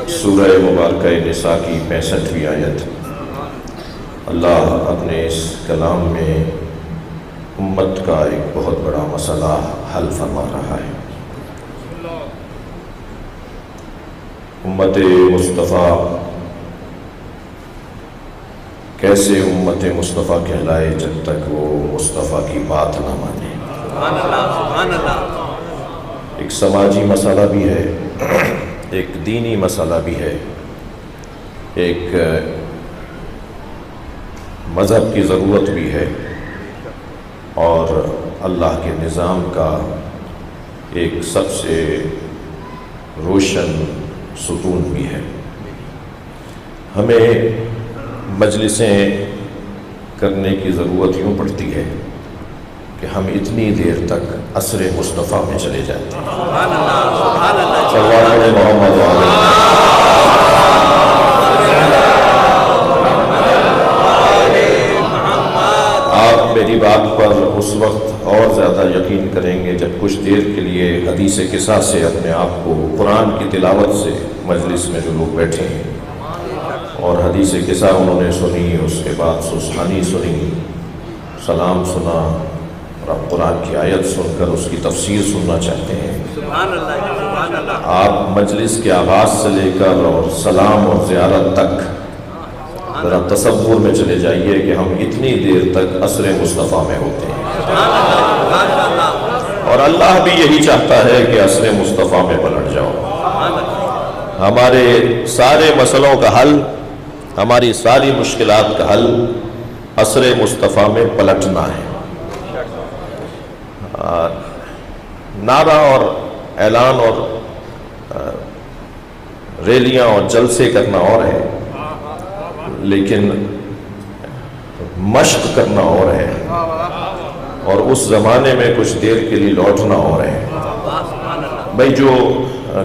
سورہ مبارکہ نساء کی 65ویں آیت۔ اللہ اپنے اس کلام میں امت کا ایک بہت بڑا مسئلہ حل فرما رہا ہے۔ امت مصطفیٰ کیسے امت مصطفیٰ کہلائے جب تک وہ مصطفیٰ کی بات نہ مانے۔ سبحان اللہ۔ ایک سماجی مسئلہ بھی ہے، ایک دینی مسئلہ بھی ہے، ایک مذہب کی ضرورت بھی ہے، اور اللہ کے نظام کا ایک سب سے روشن ستون بھی ہے۔ ہمیں مجلسیں کرنے کی ضرورت یوں پڑتی ہے کہ ہم اتنی دیر تک عصر مصطفیٰ میں چلے جاتے ہیں۔ سبحان اللہ، سبحان اللہ۔ صلی اللہ علیہ محمد آپ میری بات پر اس وقت اور زیادہ یقین کریں گے جب کچھ دیر کے لیے حدیث قصہ سے اپنے آپ کو، قرآن کی تلاوت سے، مجلس میں جو لوگ بیٹھے ہیں اور حدیث قصہ انہوں نے سنی، اس کے بعد سبحانی سنی، سلام سنا، اور اب قرآن کی آیت سن کر اس کی تفسیر سننا چاہتے ہیں۔ سبحان اللہ، سبحان اللہ۔ آپ مجلس کے آغاز سے لے کر اور سلام اور زیارت تک ذرا تصور میں چلے جائیے کہ ہم اتنی دیر تک عصر مصطفیٰ میں ہوتے ہیں، اور اللہ بھی یہی چاہتا ہے کہ عصر مصطفیٰ میں پلٹ جاؤ۔ ہمارے سارے مسئلوں کا حل، ہماری ساری مشکلات کا حل عصر مصطفیٰ میں پلٹنا ہے۔ نعرہ اور اعلان اور ریلیاں اور جلسے کرنا اور ہے، لیکن مشق کرنا اور ہے، اور اس زمانے میں کچھ دیر کے لیے لوٹنا اور ہے۔ بھئی جو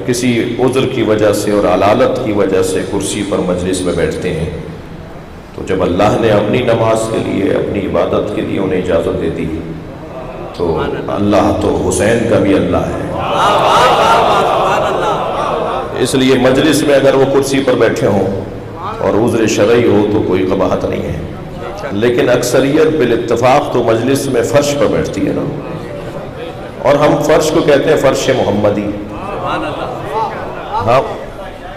کسی عذر کی وجہ سے اور علالت کی وجہ سے کرسی پر مجلس میں بیٹھتے ہیں، تو جب اللہ نے اپنی نماز کے لیے، اپنی عبادت کے لیے انہیں اجازت دے دی، تو اللہ تو حسین کا بھی اللہ ہے۔ اس لیے مجلس میں اگر وہ کرسی پر بیٹھے ہوں اور عذر شرعی ہو تو کوئی قباحت نہیں ہے، لیکن اکثریت بالاتفاق تو مجلس میں فرش پر بیٹھتی ہے نا، اور ہم فرش کو کہتے ہیں فرش محمدی۔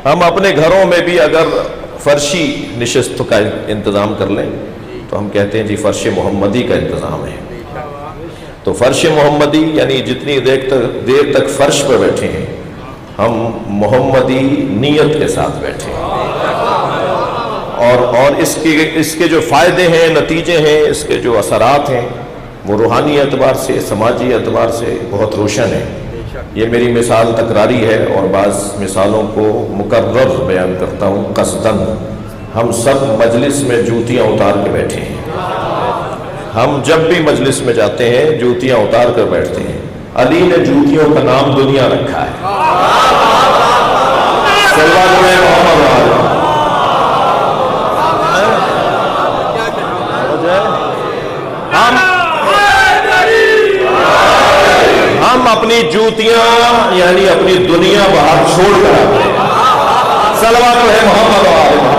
ہم اپنے گھروں میں بھی اگر فرشی نشست کا انتظام کر لیں تو ہم کہتے ہیں جی فرش محمدی کا انتظام ہے۔ تو فرش محمدی یعنی جتنی دیر تک فرش پر بیٹھے ہیں، ہم محمدی نیت کے ساتھ بیٹھے ہیں، اور اس کے جو فائدے ہیں، نتیجے ہیں، اس کے جو اثرات ہیں، وہ روحانی اعتبار سے، سماجی اعتبار سے بہت روشن ہے۔ یہ میری مثال تکراری ہے، اور بعض مثالوں کو مکرر بیان کرتا ہوں قصداً۔ ہم سب مجلس میں جوتیاں اتار کے بیٹھے ہیں، ہم جب بھی مجلس میں جاتے ہیں جوتیاں اتار کر بیٹھتے ہیں۔ علی نے جوتیوں کا نام دنیا رکھا ہے۔ صلی اللہ علیہ محمد۔ ہم اپنی جوتیاں یعنی اپنی دنیا باہر چھوڑ کر آتے ہیں۔ صلوات علیہ محمد وآلہ۔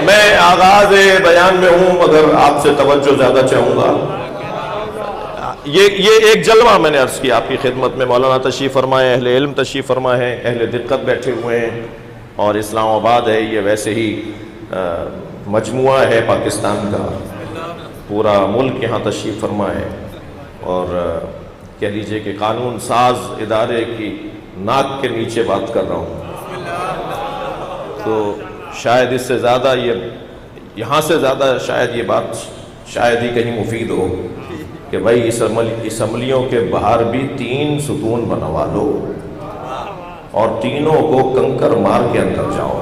میں آغاز بیان میں ہوں، مگر آپ سے توجہ زیادہ چاہوں گا۔ یہ ایک جلوہ میں نے عرض کیا آپ کی خدمت میں۔ مولانا تشریف فرمائے، اہل علم تشریف فرمائے ہیں، اہل دقت بیٹھے ہوئے ہیں، اور اسلام آباد ہے یہ ویسے ہی مجموعہ ہے پاکستان کا، پورا ملک یہاں تشریف فرما ہے، اور کہہ لیجئے کہ قانون ساز ادارے کی ناک کے نیچے بات کر رہا ہوں، تو شاید اس سے زیادہ یہاں سے زیادہ شاید یہ بات شاید ہی کہیں مفید ہو کہ بھائی اسمبلیوں کے باہر بھی 3 ستون بنوا لو اور تینوں کو کنکر مار کے اندر جاؤ،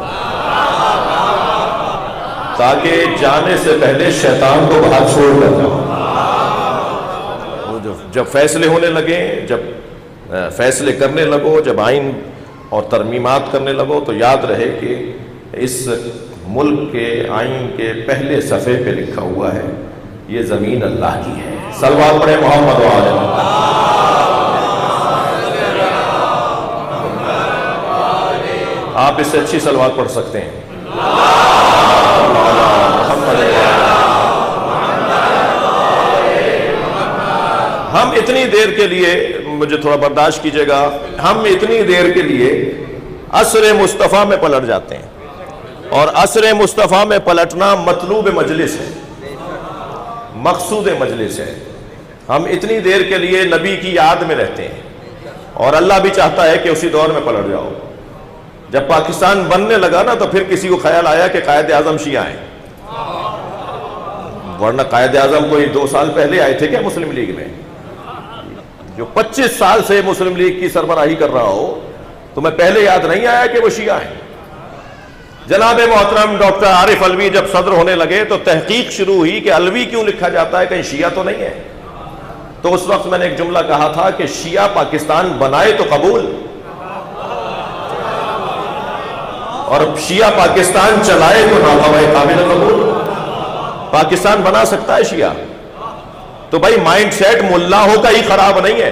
تاکہ جانے سے پہلے شیطان کو باہر چھوڑ کر جاؤ۔ جب فیصلے ہونے لگیں، جب فیصلے کرنے لگو، جب آئین اور ترمیمات کرنے لگو، تو یاد رہے کہ اس ملک کے آئین کے پہلے صفحے پہ لکھا ہوا ہے یہ زمین اللہ کی ہے۔ صلوات پڑھیں محمد وآلہ۔ آپ اس سے اچھی صلوات پڑھ سکتے ہیں. ہم اتنی دیر کے لیے، مجھے تھوڑا برداشت کیجئے گا، ہم اتنی دیر کے لیے عصر مصطفیٰ میں پلٹ جاتے ہیں، اور عصر مصطفیٰ میں پلٹنا مطلوب مجلس ہے، مقصود مجلس ہے. ہم اتنی دیر کے لیے نبی کی یاد میں رہتے ہیں، اور اللہ بھی چاہتا ہے کہ اسی دور میں پلٹ جاؤ. جب پاکستان بننے لگا نا تو پھر کسی کو خیال آیا کہ قائد اعظم شیعہ ہیں، ورنہ قائد اعظم کوئی 2 سال پہلے آئے تھے کیا مسلم لیگ میں؟ جو 25 سال سے مسلم لیگ کی سربراہی کر رہا ہو، تمہیں پہلے یاد نہیں آیا کہ وہ شیعہ ہیں؟ جناب محترم ڈاکٹر عارف علوی جب صدر ہونے لگے تو تحقیق شروع ہوئی کہ علوی کیوں لکھا جاتا ہے، کہیں شیعہ تو نہیں ہے؟ تو اس وقت میں نے ایک جملہ کہا تھا کہ شیعہ پاکستان بنائے تو قبول، اور شیعہ پاکستان چلائے تو ناپائے قابل قبول. پاکستان بنا سکتا ہے شیعہ، تو بھائی مائنڈ سیٹ ملاحوں کا ہی خراب نہیں ہے.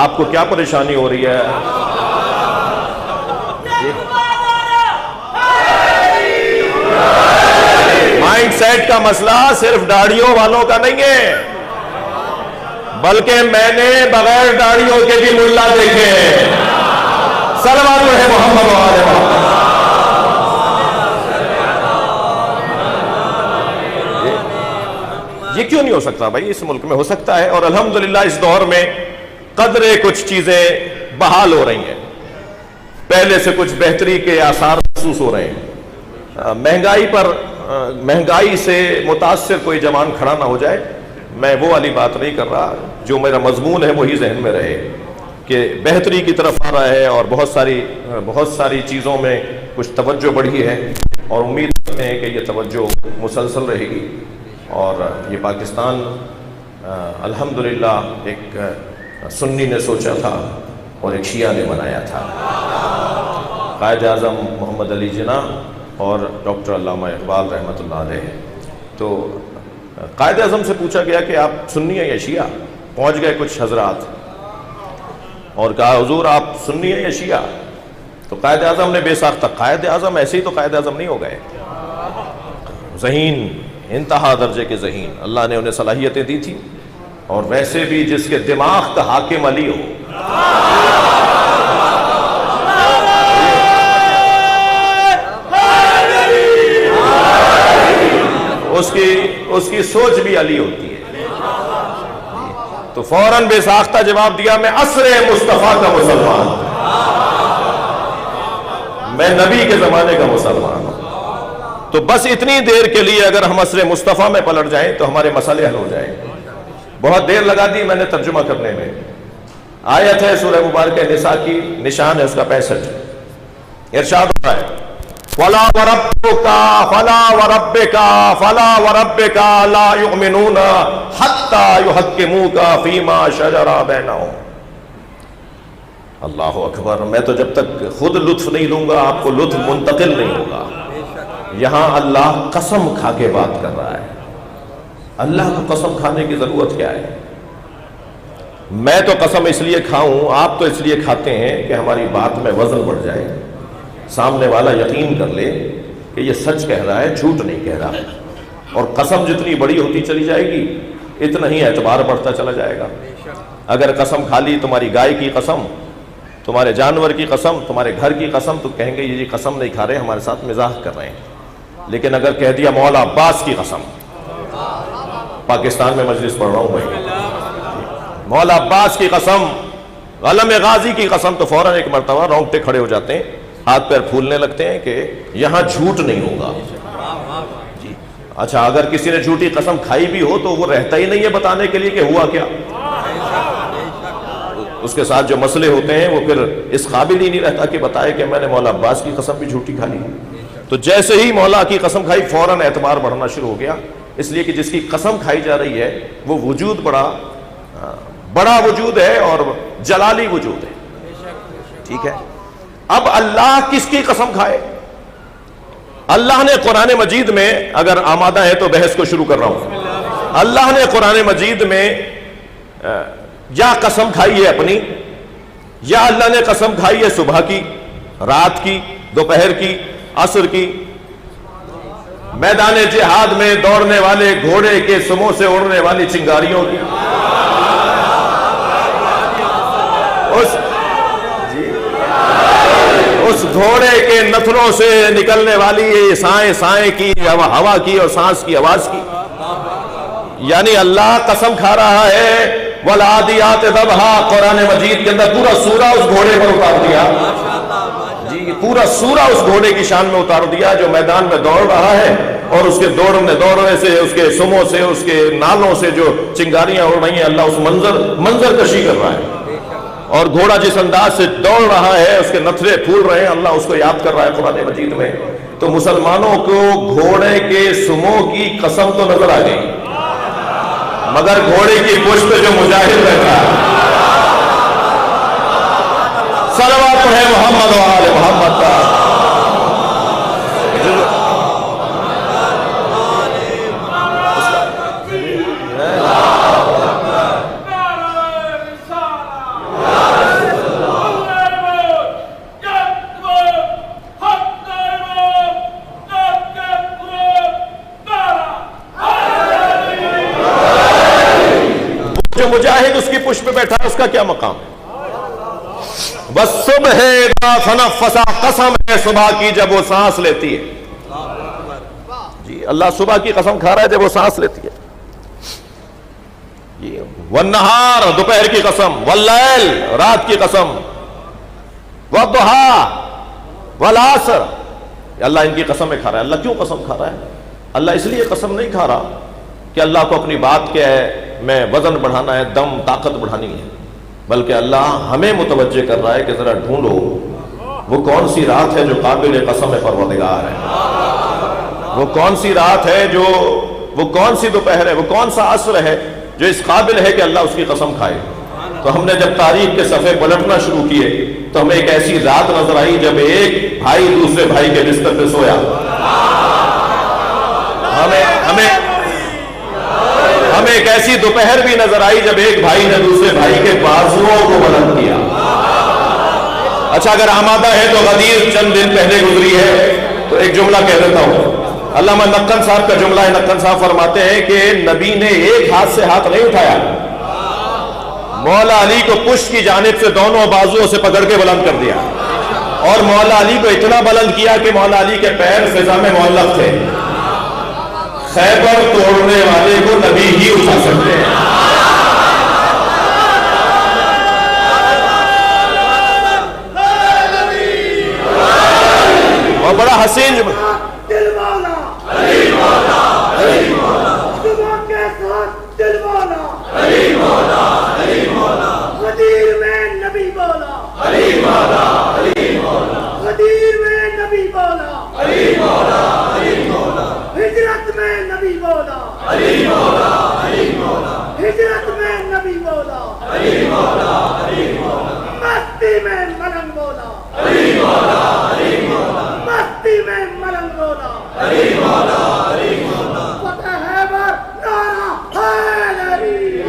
آپ کو کیا پریشانی ہو رہی ہے؟ مائنڈ سیٹ کا مسئلہ صرف داڑھیوں والوں کا نہیں ہے، بلکہ میں نے بغیر داڑھیوں کے بھی ملا دیکھے ہیں. صلوات پڑھے محمد و آل محمد. یہ کیوں نہیں ہو سکتا بھائی؟ اس ملک میں ہو سکتا ہے، اور الحمدللہ اس دور میں قدرے کچھ چیزیں بحال ہو رہی ہیں، پہلے سے کچھ بہتری کے آثار محسوس ہو رہے ہیں. مہنگائی سے متاثر کوئی جوان کھڑا نہ ہو جائے. میں وہ والی بات نہیں کر رہا، جو میرا مضمون ہے وہی ذہن میں رہے کہ بہتری کی طرف آ رہا ہے، اور بہت ساری چیزوں میں کچھ توجہ بڑھی ہے، اور امید کرتے ہیں کہ یہ توجہ مسلسل رہے گی. اور یہ پاکستان الحمدللہ ایک سنی نے سوچا تھا اور ایک شیعہ نے بنایا تھا. قائد اعظم محمد علی جناح اور ڈاکٹر علامہ اقبال رحمۃ اللہ علیہ. تو قائد اعظم سے پوچھا گیا کہ آپ سنی ہیں یا شیعہ؟ پہنچ گئے کچھ حضرات اور کہا حضور آپ سنی ہیں یا شیعہ؟ تو قائد اعظم نے بے ساختہ، قائد اعظم ایسے ہی تو قائد اعظم نہیں ہو گئے، ذہین، انتہا درجے کے ذہین، اللہ نے انہیں صلاحیتیں دی تھی. اور ویسے بھی جس کے دماغ کا حاکم علی ہو، اس کی سوچ بھی علی ہوتی ہے. تو فوراً بے ساختہ جواب دیا، میں عصر مصطفیٰ کا مسلمان، میں نبی کے زمانے کا مسلمان ہوں. تو بس اتنی دیر کے لیے اگر ہم عصر مصطفیٰ میں پلٹ جائیں تو ہمارے مسئلے حل ہو جائیں. بہت دیر لگا دی میں نے ترجمہ کرنے میں. آیت ہے سورہ مبارکہ نساء کی، نشان ہے اس کا 65. ارشاد ہوتا ہے فَلَا وَرَبِّكَ لَا يُؤْمِنُونَ حَتَّى يُحَكِّمُوكَ فِيمَا شَجَرَ بَيْنَهُمْ. اللہ اکبر. میں تو جب تک خود لطف نہیں لوں گا آپ کو لطف منتقل نہیں ہوگا. یہاں اللہ قسم کھا کے بات کر رہا ہے. اللہ کو قسم کھانے کی ضرورت کیا ہے؟ میں تو قسم اس لیے کھاؤں، آپ تو اس لیے کھاتے ہیں کہ ہماری بات میں وزن بڑھ جائے، سامنے والا یقین کر لے کہ یہ سچ کہہ رہا ہے، جھوٹ نہیں کہہ رہا. اور قسم جتنی بڑی ہوتی چلی جائے گی اتنا ہی اعتبار بڑھتا چلا جائے گا. اگر قسم کھا لی تمہاری گائے کی قسم، تمہارے جانور کی قسم، تمہارے گھر کی قسم، تو کہیں گے یہ قسم نہیں کھا رہے، ہمارے ساتھ مزاح کر رہے ہیں. لیکن اگر کہہ دیا مولا عباس کی قسم، پاکستان میں مجلس پڑھ رہا ہوں بھائی، مولا عباس کی قسم، علم غازی کی قسم، تو فوراً ایک مرتبہ رونگٹے کھڑے ہو جاتے ہیں، ہاتھ پیر پھولنے لگتے ہیں کہ یہاں جھوٹ نہیں ہوگا. جی اچھا، اگر کسی نے جھوٹی قسم کھائی بھی ہو تو وہ رہتا ہی نہیں ہے بتانے کے لیے کہ ہوا کیا. اس کے ساتھ جو مسئلے ہوتے ہیں وہ پھر اس قابل ہی نہیں رہتا کہ بتائے کہ میں نے مولا عباس کی قسم بھی جھوٹی کھا لی. تو جیسے ہی مولا کی قسم کھائی فوراً اعتبار بڑھنا شروع ہو گیا، اس لیے کہ جس کی قسم کھائی جا رہی ہے وہ وجود بڑا وجود ہے اور جلالی وجود ہے. ٹھیک ہے، اب اللہ کس کی قسم کھائے؟ اللہ نے قرآن مجید میں، اگر آمادہ ہے تو بحث کو شروع کر رہا ہوں، اللہ نے قرآن مجید میں یا قسم کھائی ہے اپنی، یا اللہ نے قسم کھائی ہے صبح کی، رات کی، دوپہر کی، عصر کی، میدان جہاد میں دوڑنے والے گھوڑے کے سموں سے اڑنے والی چنگاریوں کی، اس گھوڑے کے نتھنوں سے نکلنے والی سائیں سائیں کی، ہوا کی اور سانس کی آواز کی. یعنی اللہ قسم کھا رہا ہے والعادیات ضبحا. قرآن مجید کے اندر پورا سورہ اس گھوڑے پر اتار دیا جی، پورا سورہ اس گھوڑے کی شان میں اتار دیا جو میدان میں دوڑ رہا ہے، اور اس کے دوڑنے سے، اس کے سموں سے، اس کے نالوں سے جو چنگاریاں اڑ رہی ہیں، اللہ اس منظر کشی کر رہا ہے. اور گھوڑا جس انداز سے دوڑ رہا ہے، اس کے نتھرے پھول رہے ہیں، اللہ اس کو یاد کر رہا ہے قرآن مجید میں. تو مسلمانوں کو گھوڑے کے سموں کی قسم تو نظر آ گئی، مگر گھوڑے کی پشت پہ جو مجاہد بیٹھا ہے، صلوات ہے محمد و آل محمد کا. جو مجاہد اس کی پشت پہ بیٹھا ہے، اس کا کیا مقام ہے؟ بس صبح اذا تنفسا، قسم ہے صبح کی جب وہ سانس لیتی ہے. جی اللہ صبح کی قسم کھا رہا ہے جب وہ سانس لیتی ہے. والنہار، دوپہر کی قسم، واللیل، رات کی قسم، والضحیٰ والعصر، اللہ ان کی قسمیں کھا رہا ہے. اللہ کیوں قسم کھا رہا ہے؟ اللہ اس لیے قسم نہیں کھا رہا کہ اللہ کو اپنی بات کیا ہے، میں وزن بڑھانا ہے، دم طاقت بڑھانی ہے، بلکہ اللہ ہمیں متوجہ کر رہا ہے کہ ذرا ڈھونڈو وہ کون سی رات ہے جو قابل قسم پروردگار ہے، وہ کون سی رات ہے، وہ کون سی دوپہر ہے، وہ کون سا عصر ہے جو اس قابل ہے کہ اللہ اس کی قسم کھائے. تو ہم نے جب تاریخ کے صفحے پلٹنا شروع کیے تو ہمیں ایک ایسی رات نظر آئی جب ایک بھائی دوسرے بھائی کے بستر پہ سویا. ہمیں ایک ایسی دوپہر بھی نظر آئی جب ایک بھائی نے دوسرے بھائی کے بازوؤں کو بلند کیا. اچھا اگر آمادہ ہے تو غدیر چند دن پہلے گزری ہے تو ایک جملہ کہہ دیتا ہوں. علامہ نقن صاحب کا جملہ ہے. نقن صاحب فرماتے ہیں کہ نبی نے ایک ہاتھ سے ہاتھ نہیں اٹھایا، مولا علی کو پشت کی جانب سے دونوں بازوؤں سے پکڑ کے بلند کر دیا، اور مولا علی کو اتنا بلند کیا کہ مولا علی کے پیر فضا میں معلق تھے. خیبر توڑنے والے کو نبی ہی اٹھا سکتے ہیں. اور بڑا حسین دلوانا علی مولا، علی مولا، صبح کے ساتھ دلوانا علی مولا، علی مولا، غدیر میں نبی بولا علی مولا، علی مولا، غدیر میں نبی بولا علی مولا، علی مولا، ہجرت میں نبی بولا علی مولا، علی مولا، ہجرت میں نبی بولا علی مولا، علی مولا، مستی میں ملنگ بولا علی مولا، علی مولا، مستی میں ملنگ بولا علی مولا، علی مولا، فتح خیبر نعرہ حیدری.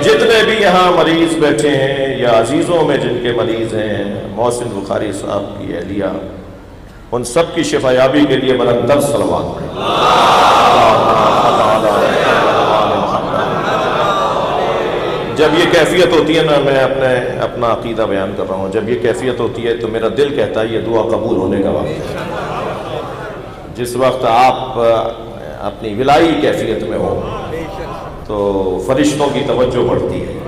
جتنے بھی یہاں مریض بیٹھے ہیں یا عزیزوں میں جن کے مریض ہیں، محسن بخاری صاحب کی اہلیہ، ان سب کی شفا یابی کے لیے بلند صلوات پڑھیں. جب یہ کیفیت ہوتی ہے نا، میں اپنا عقیدہ بیان کر رہا ہوں، جب یہ کیفیت ہوتی ہے تو میرا دل کہتا ہے یہ دعا قبول ہونے کا وقت ہے. جس وقت آپ اپنی ولائی کیفیت میں ہو تو فرشتوں کی توجہ بڑھتی ہے،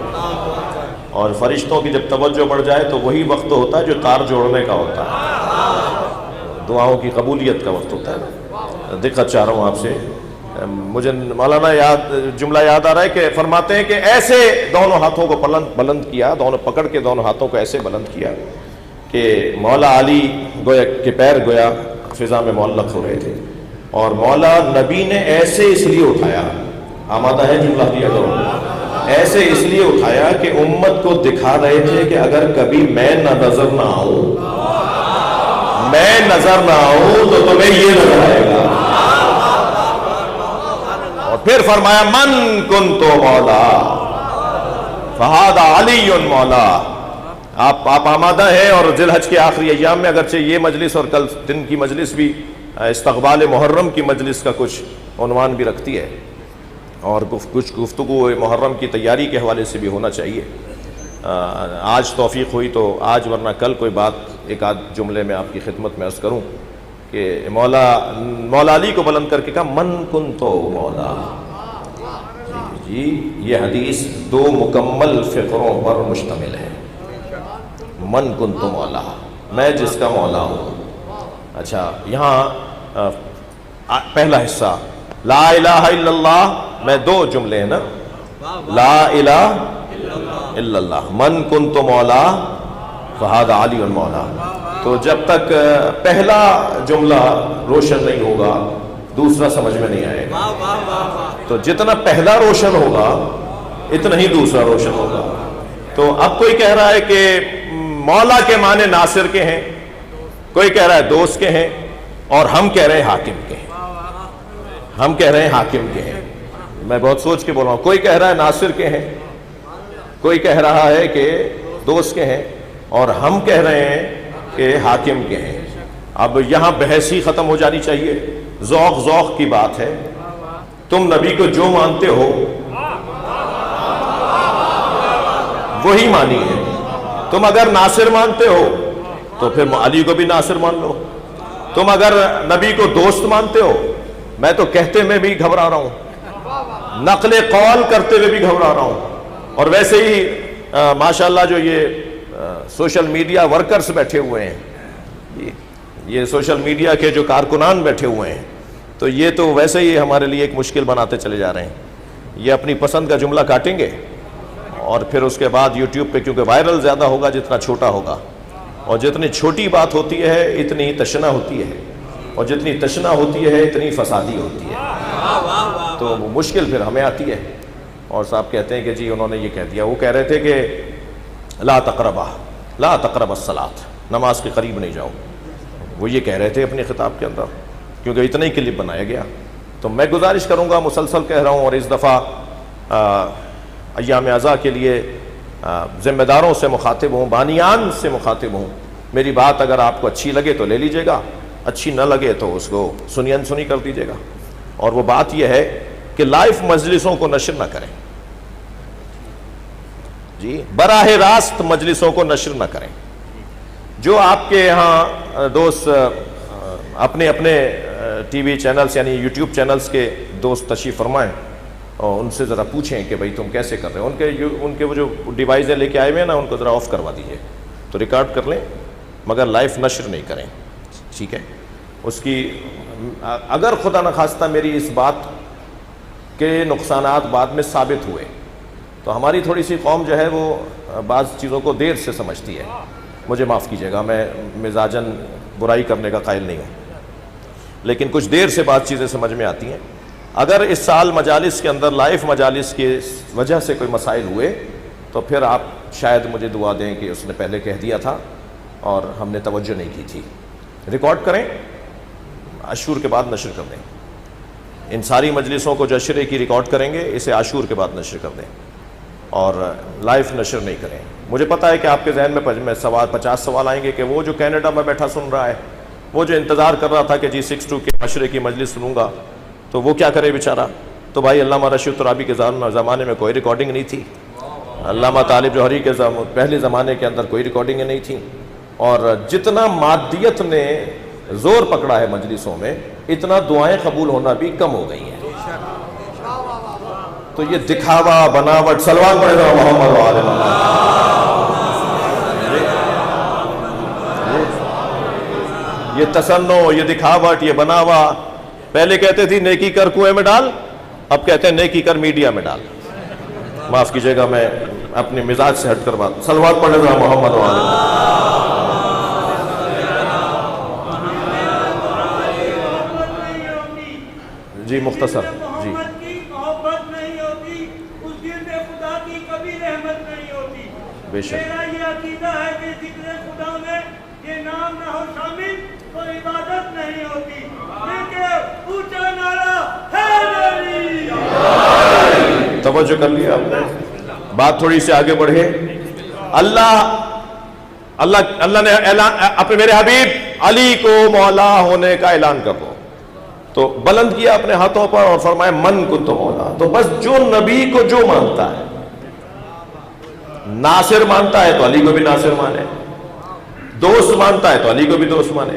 اور فرشتوں کی جب توجہ بڑھ جائے تو وہی وقت ہوتا ہے جو تار جوڑنے کا ہوتا ہے، دعاؤں کی قبولیت کا وقت ہوتا ہے. دقت چاہ رہا ہوں آپ سے، مجھے مولانا جملہ یاد آ رہا ہے کہ فرماتے ہیں کہ ایسے دونوں ہاتھوں کو بلند کیا، دونوں پکڑ کے دونوں ہاتھوں کو ایسے بلند کیا کہ مولا علی گویا کہ پیر گویا فضا میں معلق ہو رہے تھے، اور مولا نبی نے ایسے اس لیے اٹھایا، آمادہ ہے جملہ دیا کرو، ایسے اس لیے اٹھایا کہ امت کو دکھا رہے تھے کہ اگر کبھی میں نظر نہ آؤں تو تمہیں یہ نظر آئے گا. اور پھر فرمایا من کنتو مولا فہذا علی مولا آپ آمادہ ہیں، اور ذی الحج کے آخری ایام میں اگرچہ یہ مجلس اور کل دن کی مجلس بھی استقبال محرم کی مجلس کا کچھ عنوان بھی رکھتی ہے، اور کچھ گفتگو محرم کی تیاری کے حوالے سے بھی ہونا چاہیے۔ آج توفیق ہوئی تو آج، ورنہ کل کوئی بات ایک آدھ جملے میں آپ کی خدمت میں عرض کروں کہ مولا علی کو بلند کر کے کہا من کنتو مولا۔ جی یہ حدیث دو مکمل فقروں پر مشتمل ہے۔ من کنتو مولا، میں جس کا مولا ہوں۔ اچھا، یہاں پہلا حصہ لا الہ الا اللہ میں دو جملے ہیں نا، لا الہ الا اللہ، من کنتو مولا فہذا علی المولا۔ تو جب تک پہلا جملہ روشن نہیں ہوگا دوسرا سمجھ میں نہیں آئے گا۔ تو جتنا پہلا روشن ہوگا اتنا ہی دوسرا روشن ہوگا۔ تو اب کوئی کہہ رہا ہے کہ مولا کے معنی ناصر کے ہیں، کوئی کہہ رہا ہے دوست کے ہیں، اور ہم کہہ رہے ہیں حاکم کے ہیں۔ ہم کہہ رہے ہیں حاکم کے ہیں۔ میں بہت سوچ کے بول رہا ہوں، کوئی کہہ رہا ہے ناصر کے ہیں، کوئی کہہ رہا ہے کہ دوست کے ہیں، اور ہم کہہ رہے ہیں کہ حاکم کے ہیں۔ اب یہاں بحث ہی ختم ہو جانی چاہیے۔ ذوق کی بات ہے، تم نبی کو جو مانتے ہو وہی مانی ہے۔ تم اگر ناصر مانتے ہو تو پھر علی کو بھی ناصر مان لو۔ تم اگر نبی کو دوست مانتے ہو، میں تو کہتے میں بھی گھبرا رہا ہوں، نقل قول کرتے ہوئے بھی گھبرا رہا ہوں۔ اور ویسے ہی ماشاءاللہ جو یہ سوشل میڈیا ورکرز بیٹھے ہوئے ہیں، یہ سوشل میڈیا کے جو کارکنان بیٹھے ہوئے ہیں، تو یہ تو ویسے ہی ہمارے لیے ایک مشکل بناتے چلے جا رہے ہیں۔ یہ اپنی پسند کا جملہ کاٹیں گے، اور پھر اس کے بعد یوٹیوب پہ، کیونکہ وائرل زیادہ ہوگا جتنا چھوٹا ہوگا، اور جتنی چھوٹی بات ہوتی ہے اتنی تشنا ہوتی ہے، اور جتنی تشنا ہوتی ہے اتنی فسادی ہوتی ہے، تو مشکل پھر ہمیں آتی ہے۔ اور صاحب کہتے ہیں کہ جی انہوں نے یہ کہہ دیا، وہ کہہ رہے تھے کہ لا تقرب الصلاۃ، نماز کے قریب نہیں جاؤ، وہ یہ کہہ رہے تھے اپنے خطاب کے اندر، کیونکہ اتنا ہی کلپ بنایا گیا۔ تو میں گزارش کروں گا، مسلسل کہہ رہا ہوں، اور اس دفعہ ایام عزا کے لیے ذمہ داروں سے مخاطب ہوں، بانیان سے مخاطب ہوں۔ میری بات اگر آپ کو اچھی لگے تو لے لیجئے گا، اچھی نہ لگے تو اس کو سنی انسنی کر دیجئے گا۔ اور وہ بات یہ ہے کہ لائف مجلسوں کو نشر نہ کریں، جی براہ راست مجلسوں کو نشر نہ کریں۔ جو آپ کے یہاں دوست اپنے ٹی وی چینلز یعنی یوٹیوب چینلز کے دوست تشریف فرمائیں، اور ان سے ذرا پوچھیں کہ بھائی تم کیسے کر رہے ہو۔ ان کے وہ جو ڈیوائسیں لے کے آئے ہوئے ہیں نا، ان کو ذرا آف کروا دیجیے، تو ریکارڈ کر لیں، مگر لائف نشر نہیں کریں، ٹھیک ہے؟ اس کی اگر خدا نخواستہ میری اس بات کے نقصانات بعد میں ثابت ہوئے تو ہماری تھوڑی سی قوم جو ہے وہ بعض چیزوں کو دیر سے سمجھتی ہے، مجھے معاف کیجیے گا، میں مزاجاً برائی کرنے کا قائل نہیں ہوں، لیکن کچھ دیر سے بعض چیزیں سمجھ میں آتی ہیں۔ اگر اس سال مجالس کے اندر لائف مجالس کی وجہ سے کوئی مسائل ہوئے تو پھر آپ شاید مجھے دعا دیں کہ اس نے پہلے کہہ دیا تھا اور ہم نے توجہ نہیں کی تھی۔ ریکارڈ کریں، عاشور کے بعد نشر کر دیں۔ ان ساری مجلسوں کو جو عشرے کی ریکارڈ کریں گے اسے عاشور کے بعد نشر کر دیں، اور لائف نشر نہیں کریں۔ مجھے پتا ہے کہ آپ کے ذہن میں 50 سوال آئیں گے کہ وہ جو کینیڈا میں بیٹھا سن رہا ہے، وہ جو انتظار کر رہا تھا کہ جی 6-2 کے عشرے کی مجلس سنوں گا، تو وہ کیا کرے بیچارہ؟ تو بھائی علامہ رشید ترابی کے زمانے میں کوئی ریکارڈنگ نہیں تھی، علامہ طالب جوہری کے پہلے زمانے کے اندر کوئی ریکارڈنگ نہیں تھی، اور جتنا مادیت نے زور پکڑا ہے مجلسوں میں، اتنا دعائیں قبول ہونا بھی کم ہو گئی ہیں۔ تو یہ دکھاوا، بناوٹ، صلوات پڑھے گا محمد وآل محمد، یہ تصنع، یہ دکھاوٹ، یہ بناوا، پہلے کہتے تھی نیکی کر کنویں میں ڈال، اب کہتے ہیں نیکی کر میڈیا میں ڈال۔ معاف کیجئے گا، میں اپنے مزاج سے ہٹ کر بات، صلوات پڑھے گا محمد وآل محمد۔ جی مختصر جی، محبت نہیں ہوتی اس دل میں خدا کی کبھی رحمت نہیں ہوتی۔ بے شک میرا یہ عقیدہ ہے کہ ذکر خدا میں یہ نام نہ ہو شامل تو عبادت نہیں ہوتی۔ لیکن اونچا نعرہ حیدری، توجہ کر لیا آپ نے، بات تھوڑی سی آگے بڑھے۔ اللہ اللہ نے اپنے میرے حبیب علی کو مولا ہونے کا اعلان کر دو، تو بلند کیا اپنے ہاتھوں پر اور فرمایا من کنت مولا. تو بس جو نبی کو جو مانتا ہے، ناصر مانتا ہے تو علی کو بھی ناصر مانے، دوست مانتا ہے تو علی کو بھی دوست مانے،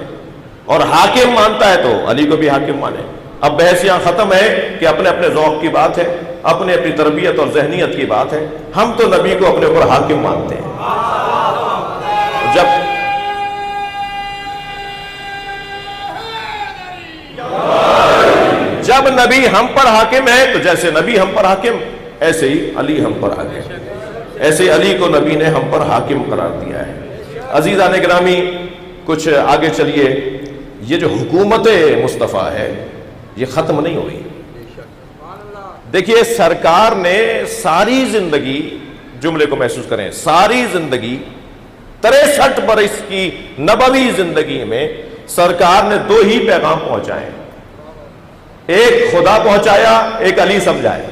اور حاکم مانتا ہے تو علی کو بھی حاکم مانے. اب بحث یہاں ختم ہے کہ اپنے اپنے ذوق کی بات ہے، اپنے اپنی تربیت اور ذہنیت کی بات ہے. ہم تو نبی کو اپنے اوپر حاکم مانتے ہیں. جب نبی ہم پر حاکم ہے تو جیسے نبی ہم پر حاکم، ایسے ہی علی ہم پر حاکم، ایسے علی کو نبی نے ہم پر حاکم قرار دیا ہے. عزیزان گرامی، کچھ آگے چلیے. یہ جو حکومت مصطفیٰ ہے یہ ختم نہیں ہوئی. دیکھیے سرکار نے ساری زندگی، جملے کو محسوس کریں، ساری زندگی 63 برس کی نبوی زندگی میں سرکار نے 2 ہی پیغام پہنچائے، ایک خدا پہنچایا، ایک علی سمجھایا.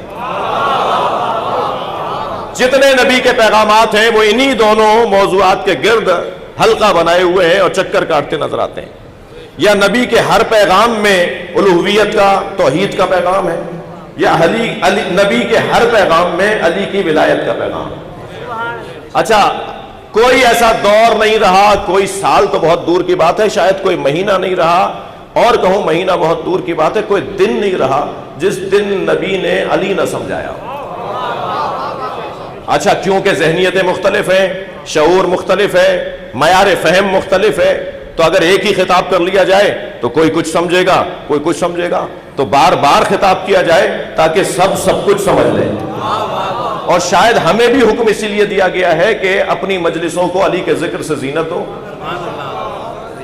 جتنے نبی کے پیغامات ہیں وہ انہی دونوں موضوعات کے گرد حلقہ بنائے ہوئے ہیں اور چکر کاٹتے نظر آتے ہیں. یا نبی کے ہر پیغام میں الوہیت کا، توحید کا پیغام ہے، یا علی نبی کے ہر پیغام میں علی کی ولایت کا پیغام. اچھا، کوئی ایسا دور نہیں رہا، کوئی سال تو بہت دور کی بات ہے، شاید کوئی مہینہ نہیں رہا، اور کہوں مہینہ بہت دور کی بات ہے، کوئی دن نہیں رہا جس دن نبی نے علی نہ سمجھایا. اچھا، کیونکہ ذہنیتیں مختلف ہیں، شعور مختلف ہے، معیار فہم مختلف ہے، تو اگر ایک ہی خطاب کر لیا جائے تو کوئی کچھ سمجھے گا، کوئی کچھ سمجھے گا، تو بار بار خطاب کیا جائے تاکہ سب کچھ سمجھ لیں. اور شاید ہمیں بھی حکم اسی لیے دیا گیا ہے کہ اپنی مجلسوں کو علی کے ذکر سے زینت ہو.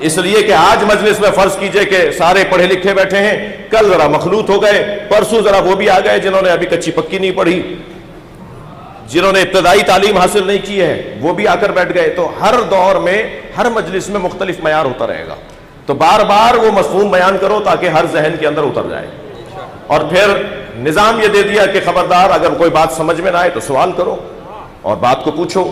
اس لیے کہ آج مجلس میں فرض کیجئے کہ سارے پڑھے لکھے بیٹھے ہیں، کل ذرا مخلوط ہو گئے، پرسوں ذرا وہ بھی آ گئے جنہوں نے ابھی کچی پکی نہیں پڑھی، جنہوں نے ابتدائی تعلیم حاصل نہیں کی ہے وہ بھی آ کر بیٹھ گئے. تو ہر دور میں، ہر مجلس میں مختلف معیار ہوتا رہے گا. تو بار بار وہ مفہوم بیان کرو تاکہ ہر ذہن کے اندر اتر جائے. اور پھر نظام یہ دے دیا کہ خبردار اگر کوئی بات سمجھ میں نہ آئے تو سوال کرو اور بات کو پوچھو.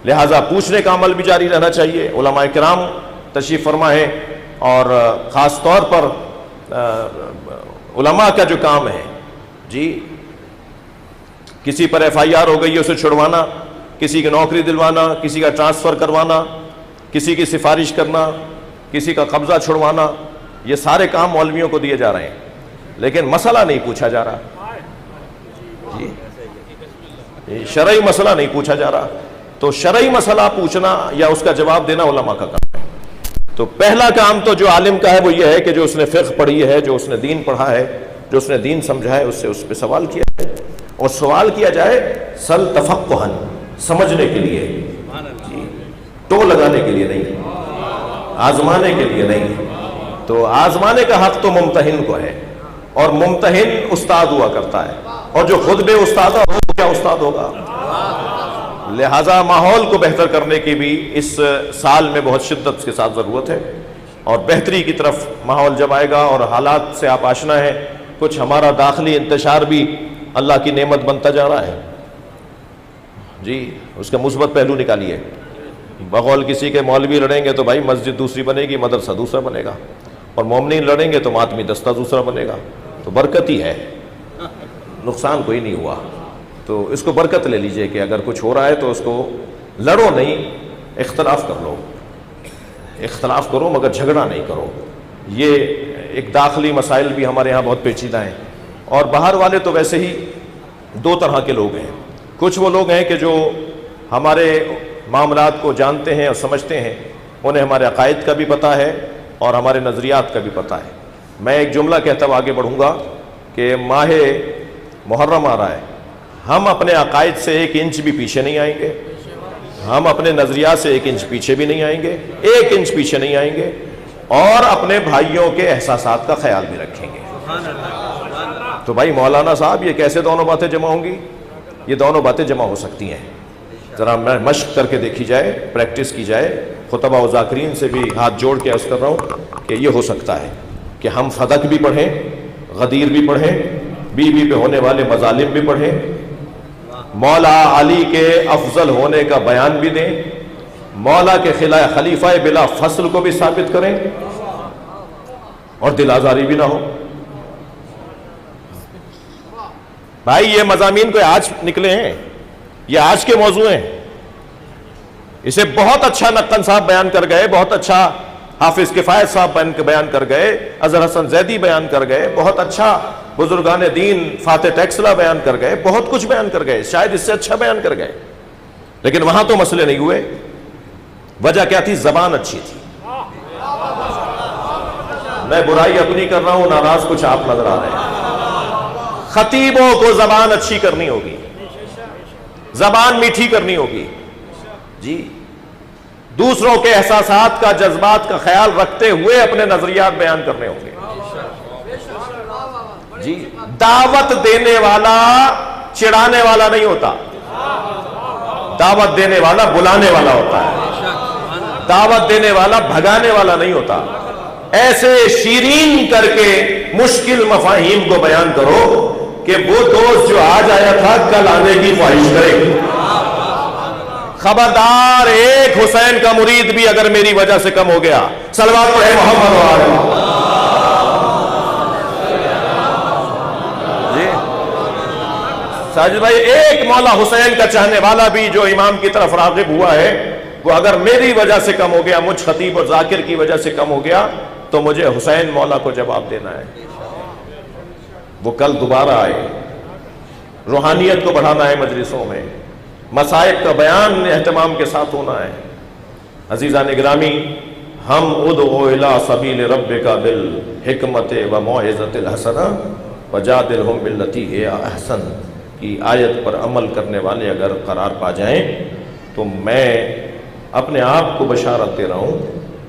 لہٰذا پوچھنے کا عمل بھی جاری رہنا چاہیے. علماء کرام تشریف فرما ہے، اور خاص طور پر علماء کا جو کام ہے، جی کسی پر FIR ہو گئی ہے اسے چھڑوانا، کسی کی نوکری دلوانا، کسی کا ٹرانسفر کروانا، کسی کی سفارش کرنا، کسی کا قبضہ چھڑوانا، یہ سارے کام مولویوں کو دیے جا رہے ہیں، لیکن مسئلہ نہیں پوچھا جا رہا. جی شرعی مسئلہ نہیں پوچھا جا رہا. تو شرعی مسئلہ پوچھنا یا اس کا جواب دینا علماء کا کام ہے. تو پہلا کام تو جو عالم کا ہے وہ یہ ہے کہ جو اس نے فقہ پڑھی ہے، جو اس نے دین پڑھا ہے، جو اس نے دین سمجھا ہے، اس سے اس پہ سوال کیا ہے. اور سوال کیا جائے سل تفقہن، سمجھنے کے لیے، ٹو لگانے کے لیے نہیں، آزمانے کے لیے نہیں. تو آزمانے کا حق تو ممتحن کو ہے، اور ممتحن استاد ہوا کرتا ہے، اور جو خود بے استاد ہو کیا استاد ہوگا. لہٰذا ماحول کو بہتر کرنے کی بھی اس سال میں بہت شدت کے ساتھ ضرورت ہے. اور بہتری کی طرف ماحول جب آئے گا، اور حالات سے آپ آشنا ہیں، کچھ ہمارا داخلی انتشار بھی اللہ کی نعمت بنتا جا رہا ہے. جی اس کا مثبت پہلو نکالیے. بقول کسی کے مولوی لڑیں گے تو بھائی مسجد دوسری بنے گی، مدرسہ دوسرا بنے گا، اور مومنین لڑیں گے تو ماتمی دستہ دوسرا بنے گا. تو برکت ہی ہے، نقصان کوئی نہیں ہوا. تو اس کو برکت لے لیجئے کہ اگر کچھ ہو رہا ہے تو اس کو لڑو نہیں، اختلاف کر لو، اختلاف کرو مگر جھگڑا نہیں کرو. یہ ایک داخلی مسائل بھی ہمارے ہاں بہت پیچیدہ ہیں. اور باہر والے تو ویسے ہی 2 طرح کے لوگ ہیں. کچھ وہ لوگ ہیں کہ جو ہمارے معاملات کو جانتے ہیں اور سمجھتے ہیں، انہیں ہمارے عقائد کا بھی پتہ ہے اور ہمارے نظریات کا بھی پتہ ہے. میں ایک جملہ کہتا ہوا آگے بڑھوں گا کہ ماہ محرم آ رہا ہے، ہم اپنے عقائد سے 1 انچ بھی پیچھے نہیں آئیں گے، ہم اپنے نظریات سے 1 انچ پیچھے بھی نہیں آئیں گے، 1 انچ پیچھے نہیں آئیں گے، اور اپنے بھائیوں کے احساسات کا خیال بھی رکھیں گے. تو بھائی مولانا صاحب یہ کیسے دونوں باتیں جمع ہوں گی؟ یہ دونوں باتیں جمع ہو سکتی ہیں. ذرا مشق کر کے دیکھی جائے، پریکٹس کی جائے. خطبہ و ذاکرین سے بھی ہاتھ جوڑ کے عرض کر رہا ہوں کہ یہ ہو سکتا ہے کہ ہم فدق بھی پڑھیں، غدیر بھی پڑھیں، بیوی پہ ہونے والے مظالم بھی پڑھیں، مولا علی کے افضل ہونے کا بیان بھی دیں، مولا کے خلاف خلیفہ بلا فصل کو بھی ثابت کریں اور دل آزاری بھی نہ ہو. بھائی یہ مضامین کوئی آج نکلے ہیں، یہ آج کے موضوع ہیں. اسے بہت اچھا نقن صاحب بیان کر گئے، بہت اچھا حافظ کفایت صاحب بیان کر گئے، اظہر حسن زیدی بیان کر گئے، بہت اچھا بزرگان دین فاتح ٹیکسلا بیان کر گئے، بہت کچھ بیان کر گئے، شاید اس سے اچھا بیان کر گئے. لیکن وہاں تو مسئلے نہیں ہوئے. وجہ کیا تھی؟ زبان اچھی تھی. میں برائی اپنی کر رہا ہوں، ناراض کچھ آپ نظر آ رہے ہیں. خطیبوں کو زبان اچھی کرنی ہوگی، زبان میٹھی کرنی ہوگی جی. دوسروں کے احساسات کا، جذبات کا خیال رکھتے ہوئے اپنے نظریات بیان کرنے ہوں گے جی. دعوت دینے والا چڑھانے والا نہیں ہوتا، دعوت دینے والا بلانے والا ہوتا ہے. دعوت دینے والا بھگانے والا نہیں ہوتا. ایسے شیرین کر کے مشکل مفاہیم کو بیان کرو کہ وہ دوست جو آج آیا تھا کل آنے کی خواہش کرے. خبردار، ایک حسین کا مرید بھی اگر میری وجہ سے کم ہو گیا، صلوات پڑھے محمد وآلہ جی. ساجد بھائی، ایک مولا حسین کا چاہنے والا بھی جو امام کی طرف راغب ہوا ہے، وہ اگر میری وجہ سے کم ہو گیا، مجھ خطیب اور ذاکر کی وجہ سے کم ہو گیا، تو مجھے حسین مولا کو جواب دینا ہے. وہ کل دوبارہ آئے. روحانیت کو بڑھانا ہے مجلسوں میں، مسائب کا بیان اہتمام کے ساتھ ہونا ہے. عزیزان گرامی، ہم ادعو الی سبیل ربک بالحکمت و موعظۃ الحسنہ وجادلہم باللتی ہی احسن کی آیت پر عمل کرنے والے اگر قرار پا جائیں تو میں اپنے آپ کو بشارت دے رہا ہوں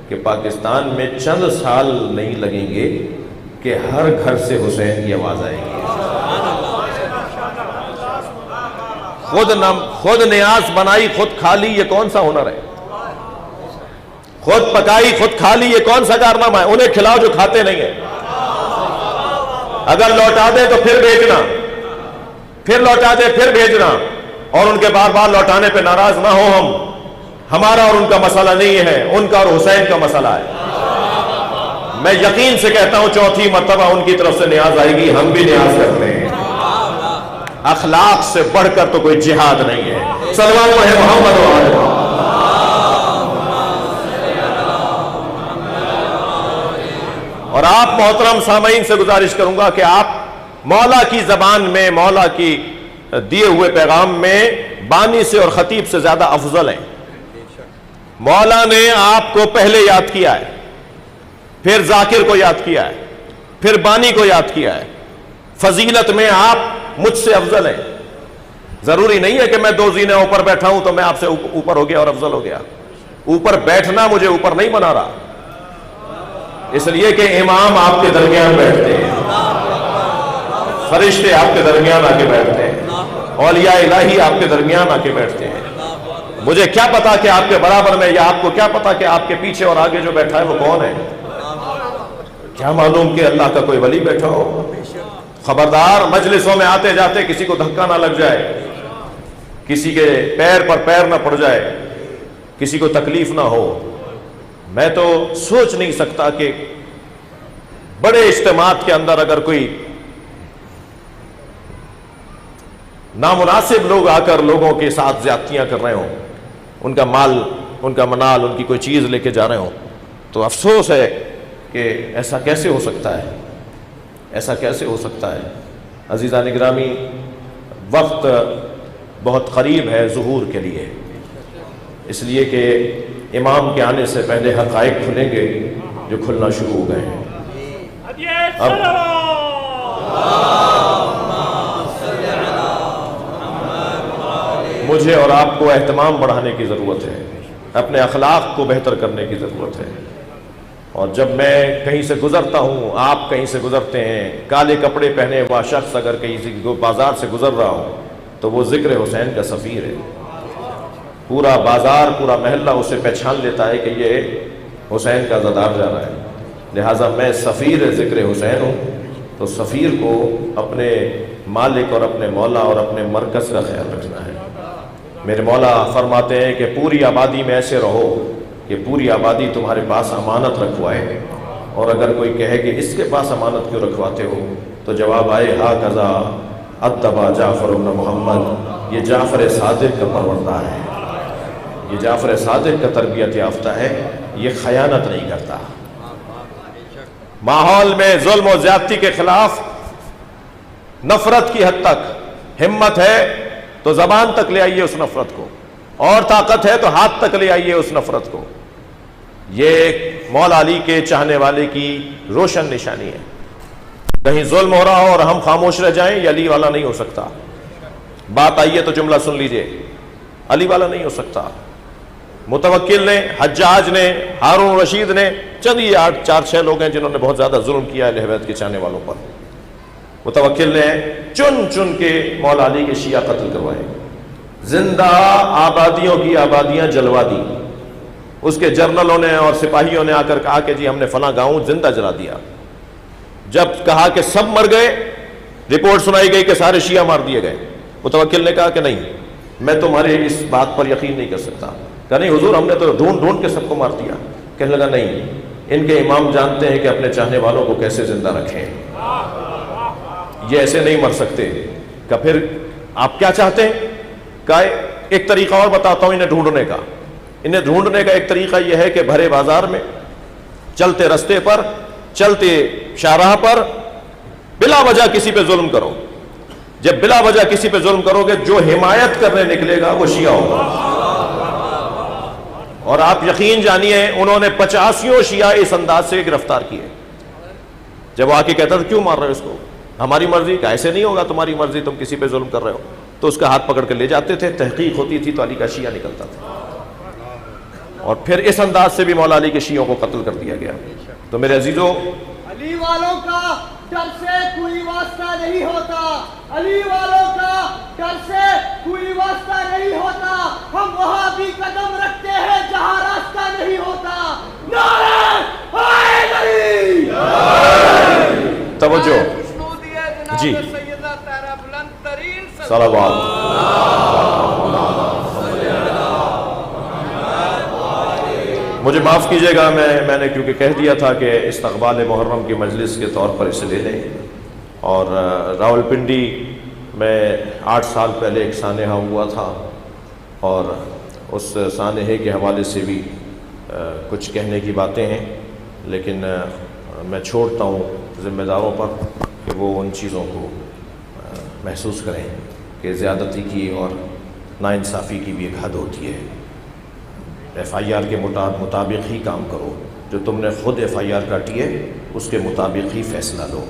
کہ پاکستان میں چند سال نہیں لگیں گے کہ ہر گھر سے حسین کی آواز آئے گی. خود نیاز بنائی خود کھا لی، یہ کون سا ہنر ہے؟ خود پکائی خود کھا لی، یہ کون سا کارنامہ ہے؟ انہیں کھلاؤ جو کھاتے نہیں ہیں. اگر لوٹا دے تو پھر بیچنا، پھر لوٹا دے پھر بھیجنا، اور ان کے بار بار لوٹانے پہ ناراض نہ ہو. ہمارا اور ان کا مسئلہ نہیں ہے، ان کا اور حسین کا مسئلہ ہے. میں یقین سے کہتا ہوں چوتھی مرتبہ ان کی طرف سے نیاز آئے گی. ہم بھی نیاز کرتے ہیں. اخلاق سے بڑھ کر تو کوئی جہاد نہیں ہے. صلوات پڑھے محمد وآلہ. اور آپ محترم سامعین سے گزارش کروں گا کہ آپ مولا کی زبان میں، مولا کی دیے ہوئے پیغام میں بانی سے اور خطیب سے زیادہ افضل ہیں. مولا نے آپ کو پہلے یاد کیا ہے، پھر ذاکر کو یاد کیا ہے، پھر بانی کو یاد کیا ہے. فضیلت میں آپ مجھ سے افضل ہیں. ضروری نہیں ہے کہ میں دو زینے اوپر بیٹھا ہوں تو میں آپ سے اوپر ہو گیا اور افضل ہو گیا. اوپر بیٹھنا مجھے اوپر نہیں بنا رہا، اس لیے کہ امام آپ کے درمیان بیٹھتے ہیں، فرشتے آپ کے درمیان آ کے بیٹھتے ہیں، اولیاء الہی آپ کے درمیان آ کے بیٹھتے ہیں. مجھے کیا پتا کہ آپ کے برابر میں، یا آپ کو کیا پتا کہ آپ کے پیچھے اور آگے جو بیٹھا ہے وہ کون ہے؟ کیا معلوم کہ اللہ کا کوئی ولی بیٹھا ہو. خبردار، مجلسوں میں آتے جاتے کسی کو دھکا نہ لگ جائے، کسی کے پیر پر پیر نہ پڑ جائے، کسی کو تکلیف نہ ہو. میں تو سوچ نہیں سکتا کہ بڑے اجتماعات کے اندر اگر کوئی نامناسب لوگ آ کر لوگوں کے ساتھ زیادتیاں کر رہے ہوں، ان کا مال، ان کا منال، ان کی کوئی چیز لے کے جا رہے ہوں، تو افسوس ہے کہ ایسا کیسے ہو سکتا ہے، ایسا کیسے ہو سکتا ہے. عزیزان گرامی، وقت بہت قریب ہے ظہور کے لیے، اس لیے کہ امام کے آنے سے پہلے حقائق کھلیں گے جو کھلنا شروع ہو گئے ہیں. مجھے اور آپ کو اہتمام بڑھانے کی ضرورت ہے، اپنے اخلاق کو بہتر کرنے کی ضرورت ہے. اور جب میں کہیں سے گزرتا ہوں، آپ کہیں سے گزرتے ہیں، کالے کپڑے پہنے ہوا شخص اگر کہیں سے بازار سے گزر رہا ہوں تو وہ ذکر حسین کا سفیر ہے. پورا بازار، پورا محلہ اسے پہچان لیتا ہے کہ یہ حسین کا زدار جا رہا ہے. لہٰذا میں سفیر ذکر حسین ہوں، تو سفیر کو اپنے مالک اور اپنے مولا اور اپنے مرکز کا خیال رکھنا ہے. میرے مولا فرماتے ہیں کہ پوری آبادی میں ایسے رہو کہ پوری آبادی تمہارے پاس امانت رکھوائے، اور اگر کوئی کہے کہ اس کے پاس امانت کیوں رکھواتے ہو تو جواب آئے ہا کذا ادبا جعفر بن محمد، یہ جعفر صادق کا پروردگار ہے، یہ جعفر صادق کا تربیت یافتہ ہے، یہ خیانت نہیں کرتا۔ ماحول میں ظلم و زیادتی کے خلاف نفرت کی حد تک ہمت ہے تو زبان تک لے آئیے اس نفرت کو، اور طاقت ہے تو ہاتھ تک لے آئیے اس نفرت کو۔ یہ مولا علی کے چاہنے والے کی روشن نشانی ہے۔ کہیں ظلم ہو رہا ہو اور ہم خاموش رہ جائیں، یہ علی والا نہیں ہو سکتا۔ بات آئیے تو جملہ سن لیجئے، علی والا نہیں ہو سکتا۔ متوکل نے، حجاج نے، ہارون رشید نے، چند یہ 4-6 لوگ ہیں جنہوں نے بہت زیادہ ظلم کیا اہل بیت کے چاہنے والوں پر۔ متوکل نے چن چن کے مولا علی کے شیعہ قتل کروائے، زندہ آبادیوں کی آبادیاں جلوا دی۔ اس کے جرنلوں نے اور سپاہیوں نے آ کر کہا کہ جی ہم نے فلاں گاؤں زندہ جلا دیا۔ جب کہا کہ سب مر گئے، رپورٹ سنائی گئی کہ سارے شیعہ مار دیے گئے۔ متوکل نے کہا کہ نہیں، میں تمہارے اس بات پر یقین نہیں کر سکتا۔ کہا نہیں حضور، ہم نے تو ڈھونڈ ڈھونڈ کے سب کو مار دیا۔ کہنے لگا نہیں، ان کے امام جانتے ہیں کہ اپنے چاہنے والوں کو کیسے زندہ رکھیں، یہ ایسے نہیں مر سکتے۔ کہ پھر آپ کیا چاہتے ہیں؟ کہ ایک طریقہ اور بتاتا ہوں انہیں ڈھونڈنے کا۔ انہیں ڈھونڈنے کا ایک طریقہ یہ ہے کہ بھرے بازار میں، چلتے رستے پر، چلتے شاہراہ پر بلا وجہ کسی پہ ظلم کرو۔ جب بلا وجہ کسی پہ ظلم کرو گے، جو حمایت کرنے نکلے گا وہ شیعہ ہوگا۔ اور آپ یقین جانیے انہوں نے 85 شیعہ اس انداز سے گرفتار کیے۔ جب وہ آ کے کہتا تھا کیوں مار رہے ہو اس کو، ہماری مرضی، کہ ایسے نہیں ہوگا تمہاری مرضی، تم کسی پہ ظلم کر رہے ہو، تو اس کا ہاتھ پکڑ کے لے جاتے تھے۔ تحقیق ہوتی تھی تو علی کا شیعہ نکلتا تھا، اور پھر اس انداز سے بھی مولا علی کے شیعوں کو قتل کر دیا گیا۔ تو میرے عزیزوں، علی والوں کا ڈر سے کوئی واسطہ نہیں ہوتا، علی والوں کا ڈر سے کوئی واسطہ نہیں ہوتا۔ ہم وہاں بھی قدم رکھتے ہیں جہاں راستہ نہیں ہوتا۔ نعرہ حیدری! توجہ جی، صلوات۔ مجھے معاف کیجئے گا، میں نے کیونکہ کہہ دیا تھا کہ استقبال محرم کی مجلس کے طور پر اسے لے لیں، اور راولپنڈی میں 8 سال پہلے ایک سانحہ ہوا تھا، اور اس سانحے کے حوالے سے بھی کچھ کہنے کی باتیں ہیں، لیکن میں چھوڑتا ہوں ذمہ داروں پر کہ وہ ان چیزوں کو محسوس کریں کہ زیادتی کی اور ناانصافی کی بھی ایک حد ہوتی ہے۔ FIR کے مطابق ہی کام کرو، جو تم نے خود FIR کاٹی ہے اس کے مطابق ہی فیصلہ لو،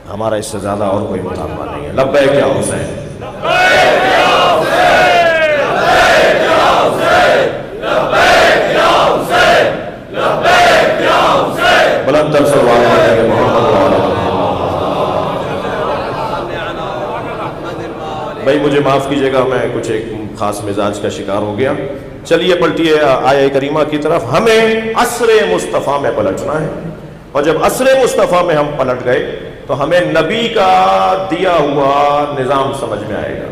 ہمارا اس سے زیادہ اور کوئی مطالبہ نہیں ہے۔ لبیک یا حسین، لبیک یا حسین، لبیک یا حسین، لبیک یا حسین، لبیک یا حسین۔ بلند تر صلوات علی محمد وعلی محمد۔ بھائی مجھے معاف کیجئے گا، میں کچھ ایک خاص مزاج کا شکار ہو گیا۔ چلیے پلٹیے آیہ کریمہ کی طرف۔ ہمیں عصر مصطفیٰ میں پلٹنا ہے، اور جب عصر مصطفیٰ میں ہم پلٹ گئے تو ہمیں نبی کا دیا ہوا نظام سمجھ میں آئے گا،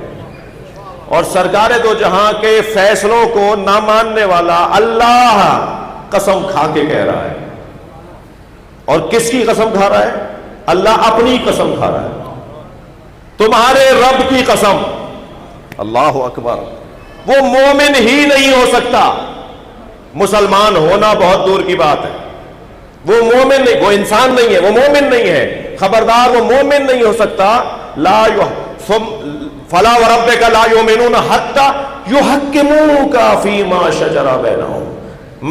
اور سرکار دو جہاں کے فیصلوں کو نہ ماننے والا اللہ قسم کھا کے کہہ رہا ہے۔ اور کس کی قسم کھا رہا ہے؟ اللہ اپنی قسم کھا رہا ہے، تمہارے رب کی قسم۔ اللہ اکبر۔ وہ مومن ہی نہیں ہو سکتا، مسلمان ہونا بہت دور کی بات ہے، وہ مومن نہیں، وہ انسان نہیں ہے، وہ مومن نہیں ہے، خبردار وہ مومن نہیں ہو سکتا۔ فلا وربک لا یؤمنون حتی یحکموک فیما شجر بینہم،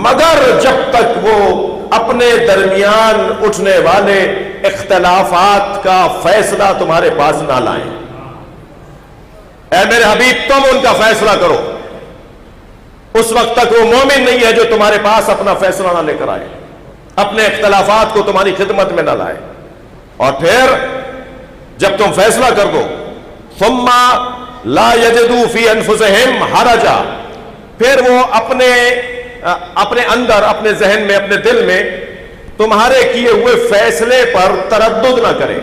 مگر جب تک وہ اپنے درمیان اٹھنے والے اختلافات کا فیصلہ تمہارے پاس نہ لائیں۔ اے میرے حبیب تم ان کا فیصلہ کرو، اس وقت تک وہ مومن نہیں ہے جو تمہارے پاس اپنا فیصلہ نہ لے کر آئے، اپنے اختلافات کو تمہاری خدمت میں نہ لائے۔ اور پھر جب تم فیصلہ کر دو، ثم لا یجدوا فی انفسہم حرجا، پھر وہ اپنے اندر، اپنے ذہن میں، اپنے دل میں تمہارے کیے ہوئے فیصلے پر تردد نہ کرے،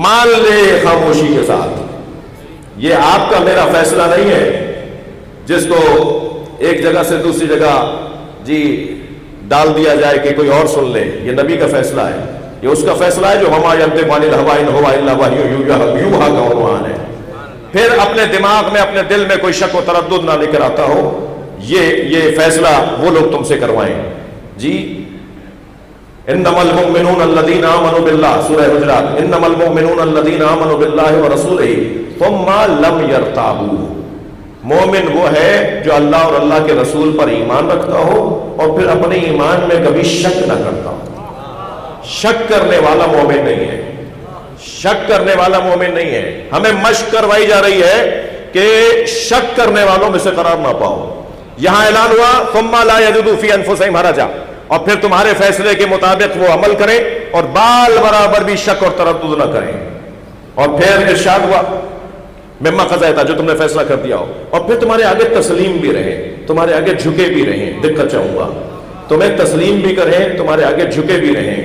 مان لے خاموشی کے ساتھ۔ یہ آپ کا میرا فیصلہ نہیں ہے جس کو ایک جگہ سے دوسری جگہ جی ڈال دیا جائے کہ کوئی اور سن لے. یہ نبی کا فیصلہ ہے, یہ اس کا فیصلہ ہے جو وما ینطق عن الہوی ان هو الا وحی یوحی کا عنوان ہے. پھر اپنے دماغ میں اپنے دل میں کوئی شک و تردد نہ لے کر آتا ہو, یہ فیصلہ وہ لوگ تم سے کروائیں. جی انما المؤمنون الذين آمنوا بالله, سورہ حجرات, انما المؤمنون الذين آمنوا بالله ورسوله ثم لم يرتابوا. مومن وہ ہے جو اللہ اور اللہ کے رسول پر ایمان رکھتا ہو اور پھر اپنے ایمان میں کبھی شک نہ کرتا ہو. شک کرنے والا مومن نہیں ہے, شک کرنے والا مومن نہیں ہے. ہمیں مشق کروائی جا رہی ہے کہ شک کرنے والوں میں سے قرار نہ پاؤ. یہاں اعلان ہوا ثم لا يجدوا في انفسهم حرجا, اور پھر تمہارے فیصلے کے مطابق وہ عمل کریں اور بال برابر بھی شک اور تردد نہ کریں. اور پھر ارشاد ہوا مما قضیت, جو تم نے فیصلہ کر دیا ہو, اور پھر تمہارے آگے تسلیم بھی رہیں, تمہارے آگے جھکے بھی رہیں. دقت چاہوں گا تمہیں تسلیم بھی کریں, تمہارے آگے جھکے بھی رہیں.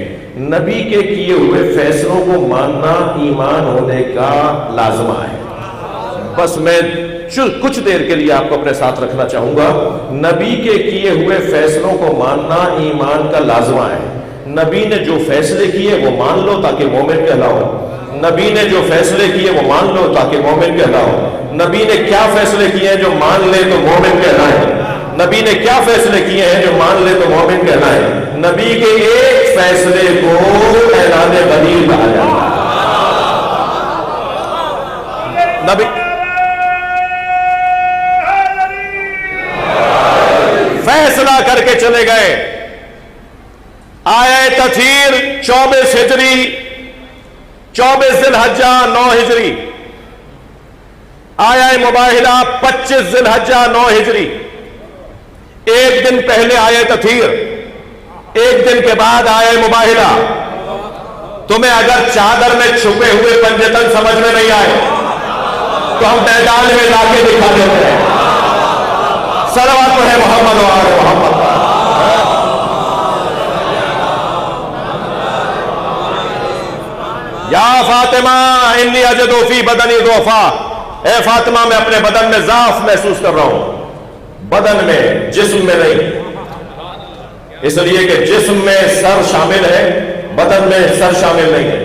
نبی کے کیے ہوئے فیصلوں کو ماننا ایمان ہونے کا لازمہ ہے. بس میں کچھ دیر کے لیے آپ کو اپنے ساتھ رکھنا چاہوں گا. نبی کے کیے ہوئے فیصلوں کو ماننا ایمان کا لازمہ ہے. نبی نے جو فیصلے کیے وہ مان لو تاکہ مومن کہلاؤ. نبی نے جو فیصلے کیے وہ مان لو تاکہ مومن کہلاؤ. نبی نے کیا فیصلے کیے ہیں جو مان لے تو مومن کہلائے. نبی نے کیا فیصلے کیے ہیں جو مان لے تو مومن کہلائے. نبی کے ایک فیصلے کو اعلان غدیر کہا جاتا ہے. نبی فیصلہ کر کے چلے گئے. آیت تطہیر 24 ہجری 24 ذی الحجہ 9 ہجری, آیا مباہلہ 25 ذی الحجہ 9 ہجری. ایک دن پہلے آیا تطہیر, ایک دن کے بعد آیا مباہلہ. تمہیں اگر چادر میں چھپے ہوئے پنجتن سمجھ میں نہیں آئے تو ہم میدان میں لا کے دکھا دیتے ہیں. صلوات پڑھے محمد و آل محمد. یا فاطمہ انی اجد فی بدنی ضعفا, اے فاطمہ میں اپنے بدن میں ضعف محسوس کر رہا ہوں. بدن میں, جسم میں نہیں, اس لیے کہ جسم میں سر شامل ہے, بدن میں سر شامل نہیں ہے.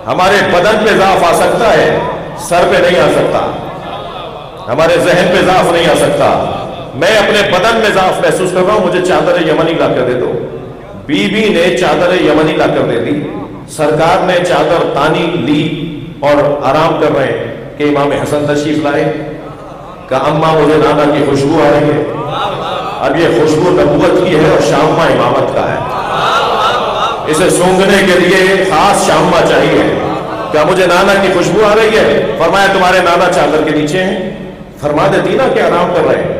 ہمارے بدن پہ ضعف آ سکتا ہے, سر پہ نہیں آ سکتا. ہمارے ذہن پہ ضعف نہیں آ سکتا. میں اپنے بدن میں ضعف محسوس کر رہا ہوں, مجھے چادر یمنی لا کر دے دو. بی بی نے چادر یمنی لا کر دے دی. سرکار نے چادر تانی لی اور آرام کر رہے ہیں کہ امام حسن تشریف لائے. کہ اماں مجھے نانا کی خوشبو آ رہی ہے. اب یہ خوشبو نبوت کی ہے اور شامہ امامت کا ہے. اسے سونگھنے کے لیے خاص شامہ چاہیے. کیا مجھے نانا کی خوشبو آ رہی ہے؟ فرمایا تمہارے نانا چادر کے نیچے ہیں. فرما دیتی نا کہ آرام کر رہے ہیں.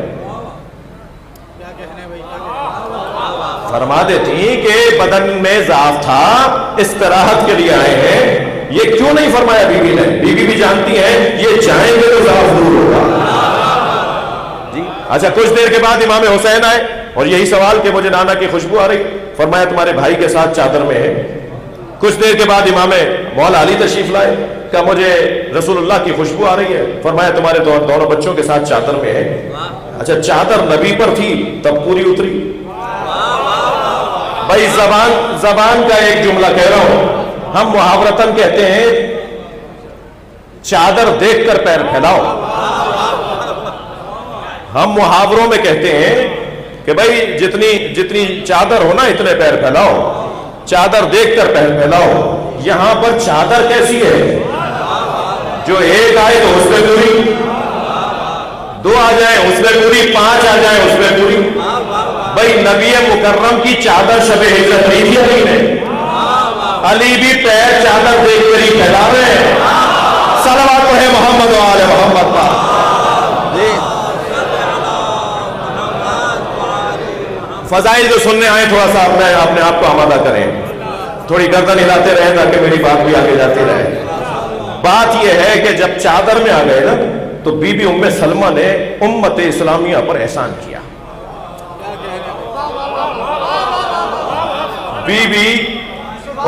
فرما دیتی کہ بدن میں ضعف تھا, استراحت کے لیے آئے ہیں. یہ کیوں نہیں فرمایا بی بی نے؟ بی بی بھی جانتی ہے یہ جائیں گے تو ضعف دور ہوگا. جی اچھا, کچھ دیر کے بعد امام حسین آئے اور یہی سوال کہ مجھے نانا کی خوشبو آ رہی. فرمایا تمہارے بھائی کے ساتھ چادر میں ہے. کچھ دیر کے بعد امام مولا علی تشریف لائے. کہ مجھے رسول اللہ کی خوشبو آ رہی ہے. فرمایا تمہارے دونوں بچوں کے ساتھ چادر میں ہے. اچھا, چادر نبی پر تھی تب پوری اتری. بھائی زبان کا ایک جملہ کہہ رہا ہوں. ہم محاورتاً کہتے ہیں چادر دیکھ کر پیر پھیلاؤ. ہم محاوروں میں کہتے ہیں کہ بھائی جتنی چادر ہو نا اتنے پیر پھیلاؤ. چادر دیکھ کر پیر پھیلاؤ. یہاں پر چادر کیسی ہے جو ایک آئے تو اس میں پوری, 2 آ جائیں اس میں پوری, 5 آ جائیں اس میں پوری. بھائی نبی مکرم کی چادر شب ہجرت نہیں تھی علی نے. علی بھی پیر چادر دیکھ کر ہی پھیلا رہے ہیں. صلوات پڑھے محمد و آل محمد پر. فضائل جو سننے آئے تھوڑا سا اپنے آپ کو آمادہ کریں. تھوڑی گردن ہلاتے رہیں تاکہ میری بات بھی آگے جاتی رہے. بات یہ ہے کہ جب چادر میں آ گئے نا تو بی بی ام سلمہ نے امت اسلامیہ پر احسان کیا. بی بی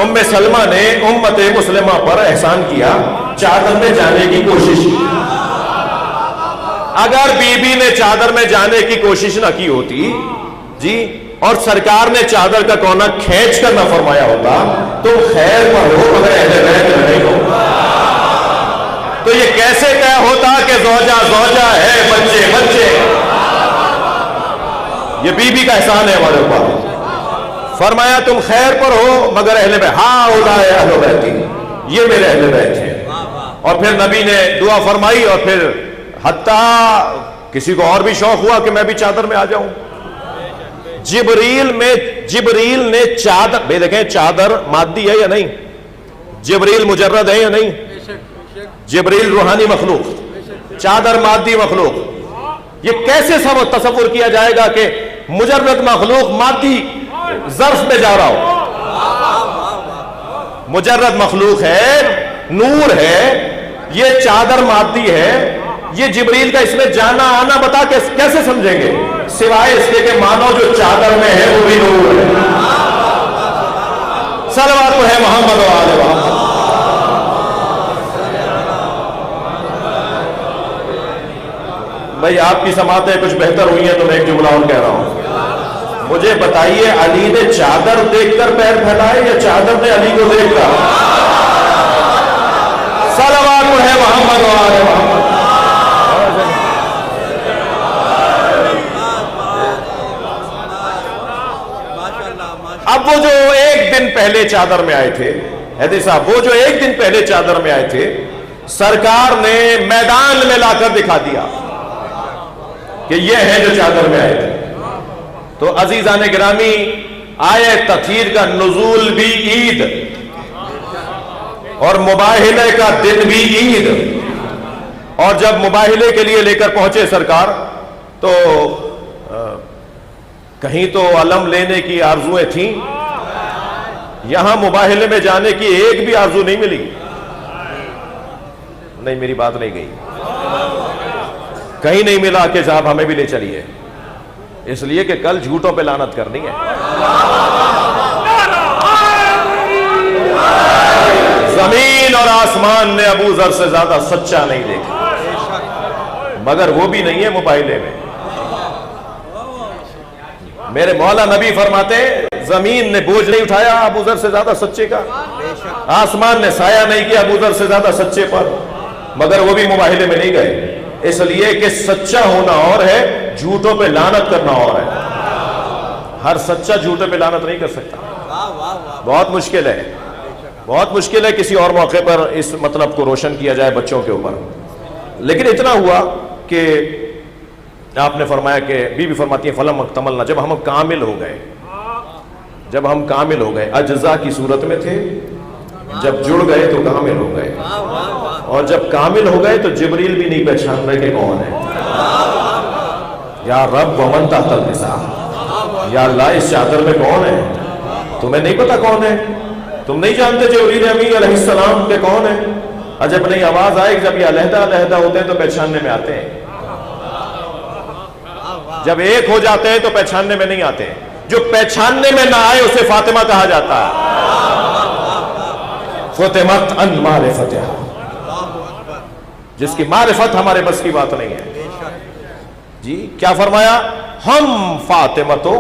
ام سلمہ نے امت مسلمہ پر احسان کیا. چادر میں جانے کی کوشش کی. اگر بی بی نے چادر میں جانے کی کوشش نہ کی ہوتی جی اور سرکار نے چادر کا کونا کھینچ کر نہ فرمایا ہوتا تم خیر پر ہو مگر اہل بیت میں نہیں ہو, تو یہ کیسے طے ہوتا کہ زوجہ زوجہ ہے بچے بچے. یہ بی بی کا احسان ہے ہمارے اوپر. فرمایا تم خیر پر ہو مگر اہل بیت, ہاں اولئک اہل بیتی, یہ میرے اہل بیت ہیں. اور پھر نبی نے دعا فرمائی اور پھر حتیٰ کسی کو اور بھی شوق ہوا کہ میں بھی چادر میں آ جاؤں. جبریل نے چادر, بے دیکھیں چادر مادی ہے یا نہیں, جبریل مجرد ہے یا نہیں, جبریل روحانی مخلوق, چادر مادی مخلوق. یہ کیسے تصور کیا جائے گا کہ مجرد مخلوق مادی ظرف میں جا رہا ہو؟ مجرد مخلوق ہے, نور ہے, یہ چادر مادی ہے. یہ جبریل کا اس میں جانا آنا بتا کے کیسے سمجھیں گے سوائے اس کے کہ مانو جو چادر میں ہے وہ بھی نور ہے. صلوات ہے محمد و آل محمد. بھائی آپ کی سماعتیں کچھ بہتر ہوئی ہیں تو میں ایک جملہ اور کہہ رہا ہوں. مجھے بتائیے علی نے چادر دیکھ کر پیر پھیلائے یا چادر نے علی کو دیکھ کر؟ صلوات ہے محمد و آل محمد. اب وہ جو ایک دن پہلے چادر میں آئے تھے, حیدر صاحب, وہ جو ایک دن پہلے چادر میں آئے تھے, سرکار نے میدان میں لا کر دکھا دیا کہ یہ ہے جو چادر میں آئے تھے. تو عزیزان گرامی, آئے تطہیر کا نزول بھی عید اور مباہلے کا دن بھی عید. اور جب مباہلے کے لیے لے کر پہنچے سرکار تو کہیں تو علم لینے کی آرزویں تھیں, یہاں مباہلے میں جانے کی ایک بھی آرزو نہیں ملی. نہیں, میری بات نہیں گئی. کہیں نہیں ملا کہ صاحب ہمیں بھی لے چلیے, اس لیے کہ کل جھوٹوں پہ لعنت کرنی ہے. زمین اور آسمان نے ابو ذر سے زیادہ سچا نہیں دیکھا, مگر وہ بھی نہیں ہے مباہلے میں. میرے مولا نبی فرماتے زمین نے بوجھ نہیں اٹھایا ابو ذر سے زیادہ سچے کا, آسمان نے سایہ نہیں کیا ابو ذر سے زیادہ سچے پر, مگر وہ بھی مباہلے میں نہیں گئے. اس لیے کہ سچا ہونا اور ہے, جھوٹوں پہ لعنت کرنا اور ہے. ہر سچا جھوٹوں پہ لعنت نہیں کر سکتا. بہت مشکل ہے, بہت مشکل ہے کسی اور موقع پر اس مطلب کو روشن کیا جائے بچوں کے اوپر. لیکن اتنا ہوا کہ آپ نے فرمایا کہ بی بی فرماتی ہیں فلم اکتملنا, جب ہم کامل ہو گئے, جب ہم کامل ہو گئے, اجزا کی صورت میں تھے, جب جڑ گئے تو کامل ہو گئے, اور جب کامل ہو گئے تو جبریل بھی نہیں پہچان رہے کہ کون ہے. یا رب ومن تحت النساء, یا اللہ اس چادر میں کون ہے؟ تمہیں نہیں پتا کون ہے, تم نہیں جانتے جبریل امین علیہ السلام کے کون ہے؟ عجب نہیں, آواز آئے جب یہ علیحدہ علیحدہ ہوتے ہیں تو پہچاننے میں آتے ہیں, جب ایک ہو جاتے ہیں تو پہچاننے میں نہیں آتے. جو پہچاننے میں نہ آئے اسے فاطمہ کہا جاتا ہے. فاطمت ان معرفتہ, جس کی معرفت ہمارے بس کی بات نہیں ہے. جی کیا فرمایا؟ ہم فاطمتو,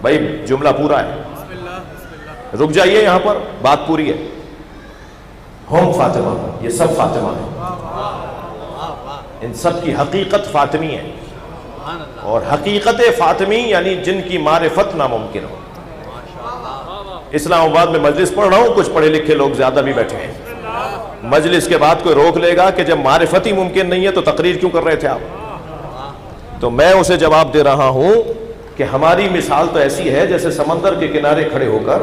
بھائی جملہ پورا ہے, رک جائیے یہاں پر, بات پوری ہے. ہم فاطمہ, یہ سب فاطمہ ہے, ان سب کی حقیقت فاطمی ہے. اور حقیقت فاطمی یعنی جن کی معرفت ناممکن ہو. اسلام آباد میں مجلس پڑھ رہا ہوں, کچھ پڑھے لکھے لوگ زیادہ بھی بیٹھے ہیں. مجلس کے بعد کوئی روک لے گا کہ جب معرفت ہی ممکن نہیں ہے تو تقریر کیوں کر رہے تھے آپ؟ تو میں اسے جواب دے رہا ہوں کہ ہماری مثال تو ایسی ہے جیسے سمندر کے کنارے کھڑے ہو کر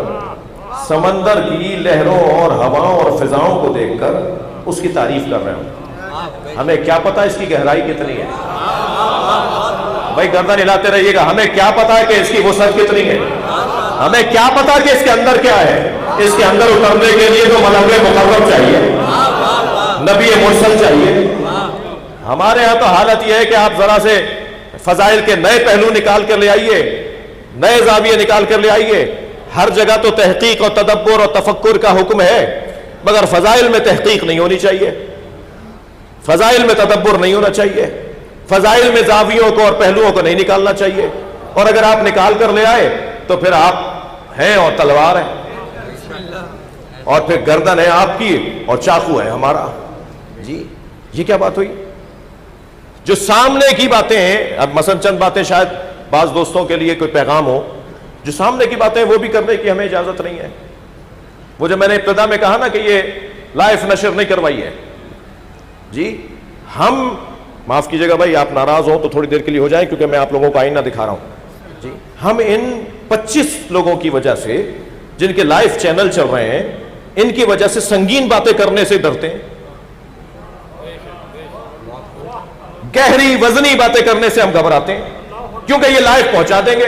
سمندر کی لہروں اور ہواؤں اور فضاؤں کو دیکھ کر اس کی تعریف کر رہے ہوں. ہمیں کیا پتا اس کی گہرائی کتنی ہے؟ بھائی گردن ہلاتے رہیے گا. ہمیں کیا پتا ہے کہ اس کی وسعت کتنی ہے؟ ہمیں کیا پتا کہ اس کے اندر کیا ہے؟ اس کے اندر اترنے کے لیے تو ملائکہ مقرب چاہیے, نبی مرسل چاہیے. ہمارے ہاں تو حالت یہ ہے کہ آپ ذرا سے فضائل کے نئے پہلو نکال کر لے آئیے, نئے زاویے نکال کر لے آئیے. ہر جگہ تو تحقیق اور تدبر اور تفکر کا حکم ہے, مگر فضائل میں تحقیق نہیں ہونی چاہیے، فضائل میں تدبر نہیں ہونا چاہیے، فضائل میں زاویوں کو اور پہلوؤں کو نہیں نکالنا چاہیے، اور اگر آپ نکال کر لے آئے تو پھر آپ ہیں اور تلوار ہے، اور پھر گردن ہے آپ کی اور چاقو ہے ہمارا۔ جی یہ کیا بات ہوئی؟ جو سامنے کی باتیں ہیں، اب مثلا چند باتیں شاید بعض دوستوں کے لیے کوئی پیغام ہو، جو سامنے کی باتیں وہ بھی کرنے کی ہمیں اجازت نہیں ہے۔ وہ جو میں نے ابتدا میں کہا نا کہ یہ لائف نشر نہیں کروائی ہے، جی ہم معاف کیجئے گا بھائی، آپ ناراض ہو تو تھوڑی دیر کے لیے ہو جائیں، کیونکہ میں آپ لوگوں کو آئینہ دکھا رہا ہوں۔ جی ہم ان 25 لوگوں کی وجہ سے جن کے لائف چینل چل رہے ہیں، ان کی وجہ سے سنگین باتیں کرنے سے ڈرتے ہیں، گہری وزنی باتیں کرنے سے ہم گھبراتے ہیں، کیونکہ یہ لائف پہنچا دیں گے،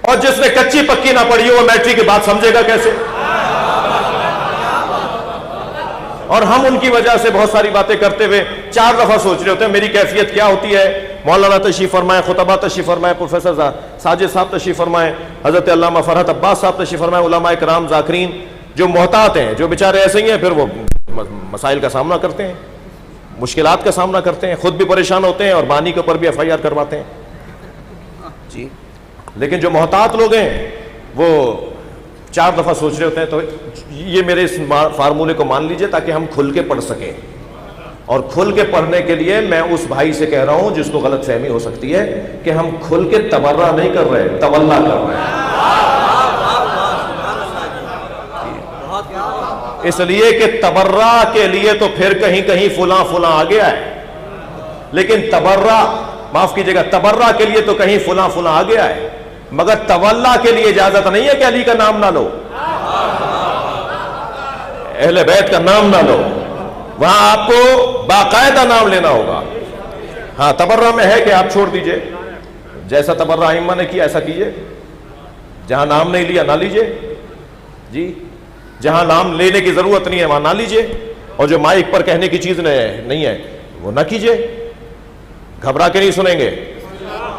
اور جس نے کچی پکی نہ پڑھی ہو وہ میٹرک کی بات سمجھے گا کیسے؟ اور ہم ان کی وجہ سے بہت ساری باتیں کرتے ہوئے 4 دفعہ سوچ رہے ہوتے ہیں میری کیفیت کیا ہوتی ہے۔ مولانا تشریف فرمائے، خطبہ تشریف فرمائے، پروفیسر ساجد صاحب تشریف فرمائے، حضرت علامہ فرحت عباس صاحب تشریف فرمائے، علماء کرام ذاکرین جو محتاط ہیں، جو بیچارے ایسے ہی ہیں، پھر وہ مسائل کا سامنا کرتے ہیں، مشکلات کا سامنا کرتے ہیں، خود بھی پریشان ہوتے ہیں اور بانی کے اوپر بھی FIR کرواتے ہیں۔ جی لیکن جو محتاط لوگ ہیں وہ 4 دفعہ سوچ رہے ہوتے ہیں۔ تو یہ میرے اس فارمولے کو مان لیجئے تاکہ ہم کھل کے پڑھ سکیں، اور کھل کے پڑھنے کے لیے میں اس بھائی سے کہہ رہا ہوں جس کو غلط فہمی ہو سکتی ہے کہ ہم کھل کے تبرہ نہیں کر رہے، تولا کر رہے ہیں، اس لیے کہ تبرہ کے لیے تو پھر کہیں کہیں فلاں فلاں آ گیا ہے، لیکن تبرہ معاف کیجئے گا تبرہ کے لیے تو کہیں فلاں فلاں آ گیا ہے، مگر تولا کے لیے اجازت نہیں ہے کہ علی کا نام نہ لو، اہل بیت کا نام نہ لو، وہاں آپ کو باقاعدہ نام لینا ہوگا۔ ہاں تبرہ میں ہے کہ آپ چھوڑ دیجئے، جیسا تبرہ ائمہ نے کیا ایسا کیجئے، جہاں نام نہیں لیا نہ لیجئے، جی جہاں نام لینے کی ضرورت نہیں ہے وہاں نہ لیجئے، اور جو مائک پر کہنے کی چیز نہیں ہے وہ نہ کیجئے۔ گھبرا کے نہیں سنیں گے،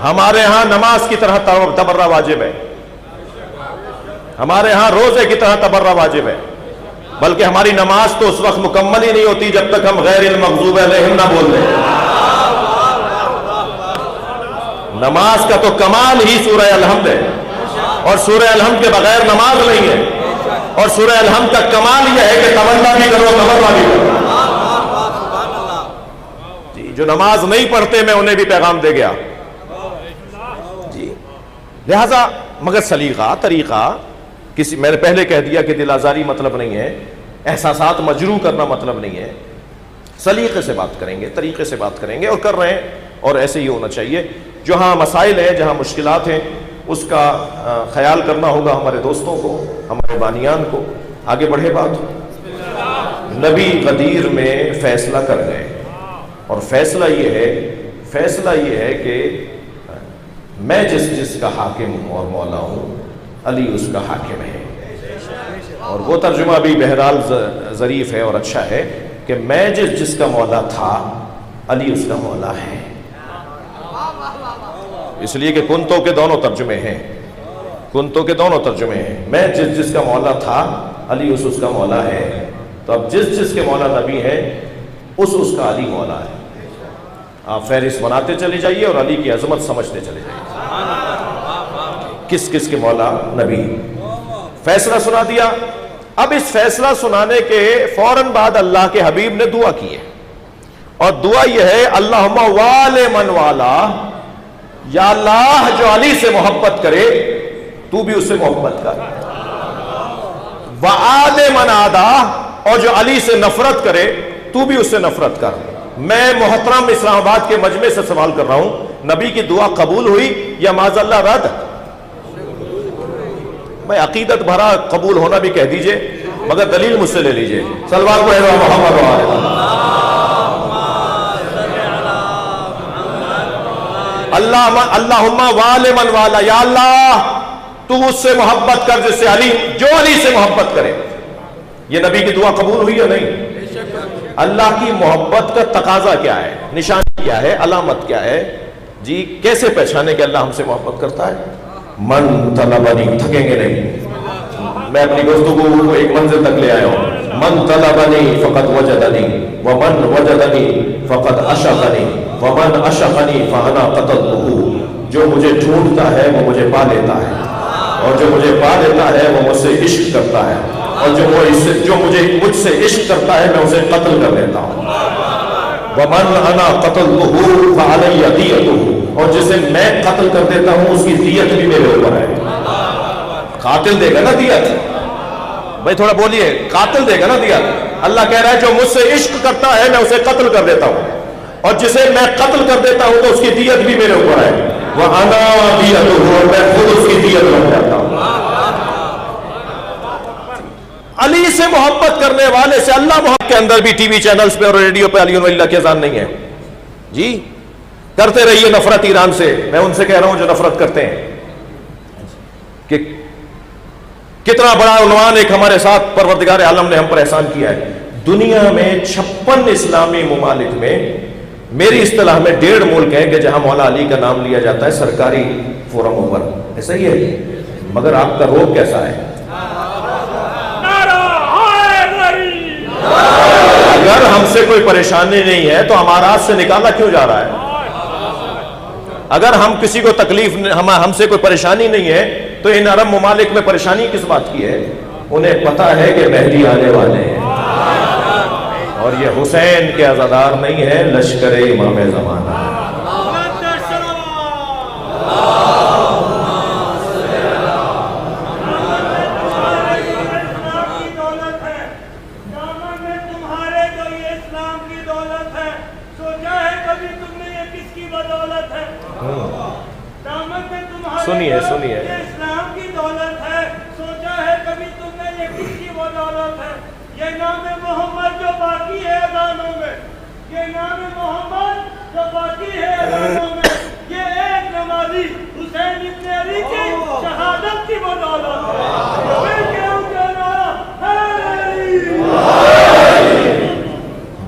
ہمارے ہاں نماز کی طرح تبرہ واجب ہے، ہمارے ہاں روزے کی طرح تبرہ واجب ہے، بلکہ ہماری نماز تو اس وقت مکمل ہی نہیں ہوتی جب تک ہم غیر المغضوب علیہم نہ بول دیں۔ نماز کا تو کمال ہی سورہ الحمد ہے، اور سورہ الحمد کے بغیر نماز نہیں ہے، اور سورہ الحمد کا کمال یہ ہے کہ تمنا بھی کرو تبرہ بھی کرو۔ جی جو نماز نہیں پڑھتے میں انہیں بھی پیغام دے گیا، جی لہذا مگر سلیقہ طریقہ کسی، میں نے پہلے کہہ دیا کہ دل آزاری مطلب نہیں ہے، احساسات مجروح کرنا مطلب نہیں ہے، سلیقے سے بات کریں گے، طریقے سے بات کریں گے، اور کر رہے ہیں، اور ایسے ہی ہونا چاہیے۔ جہاں مسائل ہیں، جہاں مشکلات ہیں، اس کا خیال کرنا ہوگا ہمارے دوستوں کو، ہمارے بانیان کو۔ آگے بڑھے بات، نبی غدیر میں فیصلہ کر گئے، اور فیصلہ یہ ہے کہ میں جس کا حاکم اور مولا ہوں، علی اس کا حاکم ہے، اور وہ ترجمہ بھی بہرحال ظریف ہے اور اچھا ہے کہ میں جس کا مولا تھا، علی اس کا مولا ہے، اس لیے کہ کنتوں کے دونوں ترجمے ہیں، کنتوں کے دونوں ترجمے ہیں، میں جس کا مولا تھا، علی اس کا مولا ہے۔ تو اب جس کے مولا نبی ہے، اس کا علی مولا ہے۔ آپ فہرست بناتے چلے جائیے اور علی کی عظمت سمجھتے چلے جائیے، کس کے مولا نبی۔ فیصلہ سنا دیا، اب اس فیصلہ سنانے کے فوراً بعد اللہ کے حبیب نے دعا کی ہے، اور دعا یہ ہے اللہم وال من والا، یا اللہ جو علی سے محبت کرے تو بھی اس سے محبت کر، وعاد من عادا، اور جو علی سے نفرت کرے تو بھی اس سے نفرت کر۔ میں محترم اسلام آباد کے مجمع سے سوال کر رہا ہوں، نبی کی دعا قبول ہوئی یا معاذ اللہ رد؟ میں عقیدت بھرا قبول ہونا بھی کہہ دیجئے، مگر دلیل مجھ سے لے لیجئے۔ صلوات کو ہے محمد و آلہ۔ اللہم وال من والا، یا اللہ تو اس سے محبت کر جس سے علی، جو علی سے محبت کرے۔ یہ نبی کی دعا قبول ہوئی یا نہیں؟ اللہ کی محبت کا تقاضا کیا ہے، نشانی کیا ہے، علامت کیا ہے؟ جی کیسے پہچانے کہ اللہ ہم سے محبت کرتا ہے؟ من طلبنی، تھکیں گے نہیں، میں اپنی گفتگو کو ایک منزل تک لے آیا ہوں، من طلبنی فقد وجدنی ومن وجدنی فقد عشقنی ومن عشقنی فانا قتلتہ، جو مجھے ڈھونڈتا ہے وہ مجھے پا لیتا ہے، اور جو مجھے پا لیتا ہے وہ مجھ سے عشق کرتا ہے، اور جو مجھ سے عشق کرتا ہے میں اسے قتل کر دیتا ہوں۔ ومن انا قتلتہ فعلی دیتہ، اور جسے میں قتل کر دیتا ہوں اس کی دیت بھی میرے اوپر ہے۔ قاتل دے گا نا دیت، بھائی تھوڑا بولیے، قاتل دے گا نا دیت۔ اللہ کہہ رہا ہے جو مجھ سے عشق کرتا ہے میں اسے قتل کر دیتا ہوں، اور جسے میں قتل کر دیتا ہوں تو اس کی دیت بھی میرے اوپر ہے۔ وَأَنَا دِيَتُهُ، اور میں خود اس کی دیت بن جاتا ہوں۔ علی سے محبت کرنے والے سے اللہ محبت کے اندر بھی ٹی وی چینلز پہ اور ریڈیو پہ علی اللہ کی اذان نہیں ہے جی، کرتے رہیے نفرت ایران سے، میں ان سے کہہ رہا ہوں جو نفرت کرتے ہیں، کہ کتنا بڑا عنوان ایک ہمارے ساتھ پروردگار عالم نے ہم پر احسان کیا ہے۔ دنیا میں 56 اسلامی ممالک میں میری اصطلاح میں 1.5 ملک ہیں کہ جہاں مولا علی کا نام لیا جاتا ہے سرکاری فورموں پر، ایسا ہی ہے، مگر آپ کا روب کیسا ہے؟ اگر ہم سے کوئی پریشانی نہیں ہے تو ہمارا ہاتھ سے نکالا کیوں جا رہا ہے؟ اگر ہم کسی کو تکلیف ہم سے کوئی پریشانی نہیں ہے تو ان عرب ممالک میں پریشانی کس بات کی ہے؟ انہیں پتا ہے کہ مہدی آنے والے ہیں، اور یہ حسین کے عزادار نہیں ہے، لشکر امام زمانہ ہے۔ سنیے سنیے، اسلام کی دولت ہے، سوچا ہے کبھی تم نے یہ کس کی وہ دولت ہے؟ یہ نام محمد جو باقی ہے اذانوں میں، یہ نام محمد جو باقی ہے اذانوں میں، یہ ایک نمازی حسین ابن علی کی شہادت کی وہ دولت ہے۔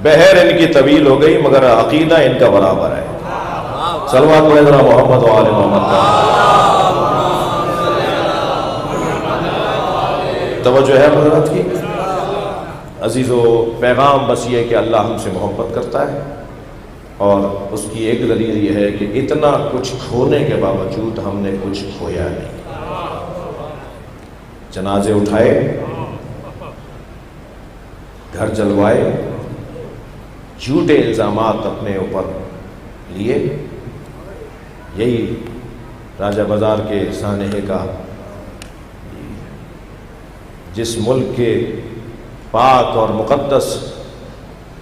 بہر ان کی طویل ہو گئی مگر عقیدہ ان کا برابر ہے۔ صلوات علی محمد و آل محمد۔ توجہ ہے حضرت کی؟ عزیزو، پیغام بس یہ کہ اللہ ہم سے محبت کرتا ہے، اور اس کی ایک دلیل یہ ہے کہ اتنا کچھ کھونے کے باوجود ہم نے کچھ کھویا نہیں۔ جنازے اٹھائے، گھر جلوائے، جھوٹے الزامات اپنے اوپر لیے، یہی راجہ بازار کے سانحے کا، جس ملک کے پاک اور مقدس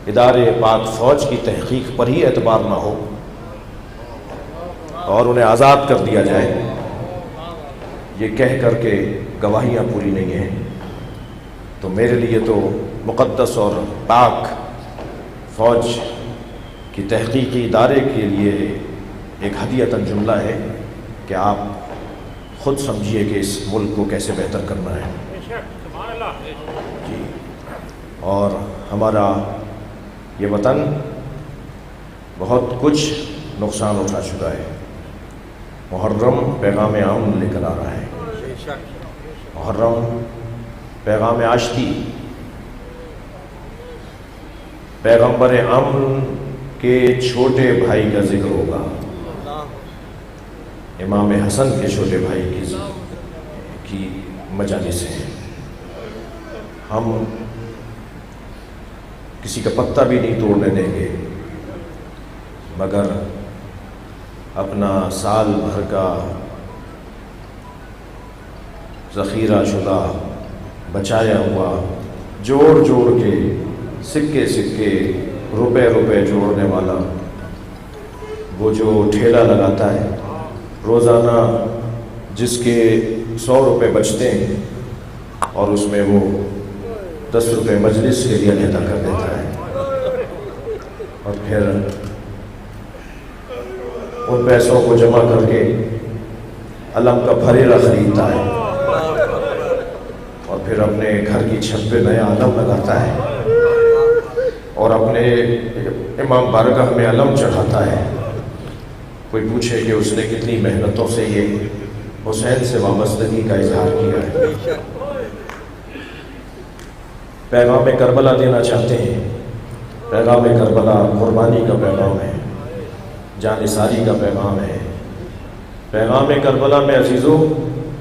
ادارے پاک فوج کی تحقیق پر ہی اعتبار نہ ہو اور انہیں آزاد کر دیا جائے، یہ کہہ کر کے گواہیاں پوری نہیں ہیں، تو میرے لیے تو مقدس اور پاک فوج کی تحقیقی ادارے کے لیے ایک ہدیۃً جملہ ہے کہ آپ خود سمجھیے کہ اس ملک کو کیسے بہتر کرنا ہے جی۔ اور ہمارا یہ وطن بہت کچھ نقصان اٹھا چکا ہے۔ محرم پیغام امن لے کر آ رہا ہے، محرم پیغام آشتی، پیغمبر امن کے چھوٹے بھائی کا ذکر ہوگا، امام حسن کے چھوٹے بھائی کی مجالس ہیں۔ ہم کسی کا پتہ بھی نہیں توڑنے دیں گے، مگر اپنا سال بھر کا ذخیرہ شدہ بچایا ہوا جوڑ جوڑ کے سکے سکے روپے روپے جوڑنے والا وہ جو ٹھیلا لگاتا ہے روزانہ، جس کے 100 روپے بچتے ہیں اور اس میں وہ 10 روپے مجلس کے لیے علیحدہ کر دیتا ہے، اور پھر ان پیسوں کو جمع کر کے علم کا بھریرا خریدتا ہے، اور پھر اپنے گھر کی چھت پہ نیا علم لگاتا ہے اور اپنے امام بارگاہ میں علم چڑھاتا ہے۔ کوئی پوچھے کہ اس نے کتنی محنتوں سے یہ حسین سے وابستگی کا اظہار کیا ہے۔ پیغام کربلا دینا چاہتے ہیں۔ پیغام کربلا قربانی کا پیغام ہے، جانثاری کا پیغام ہے۔ پیغام کربلا میں عزیزوں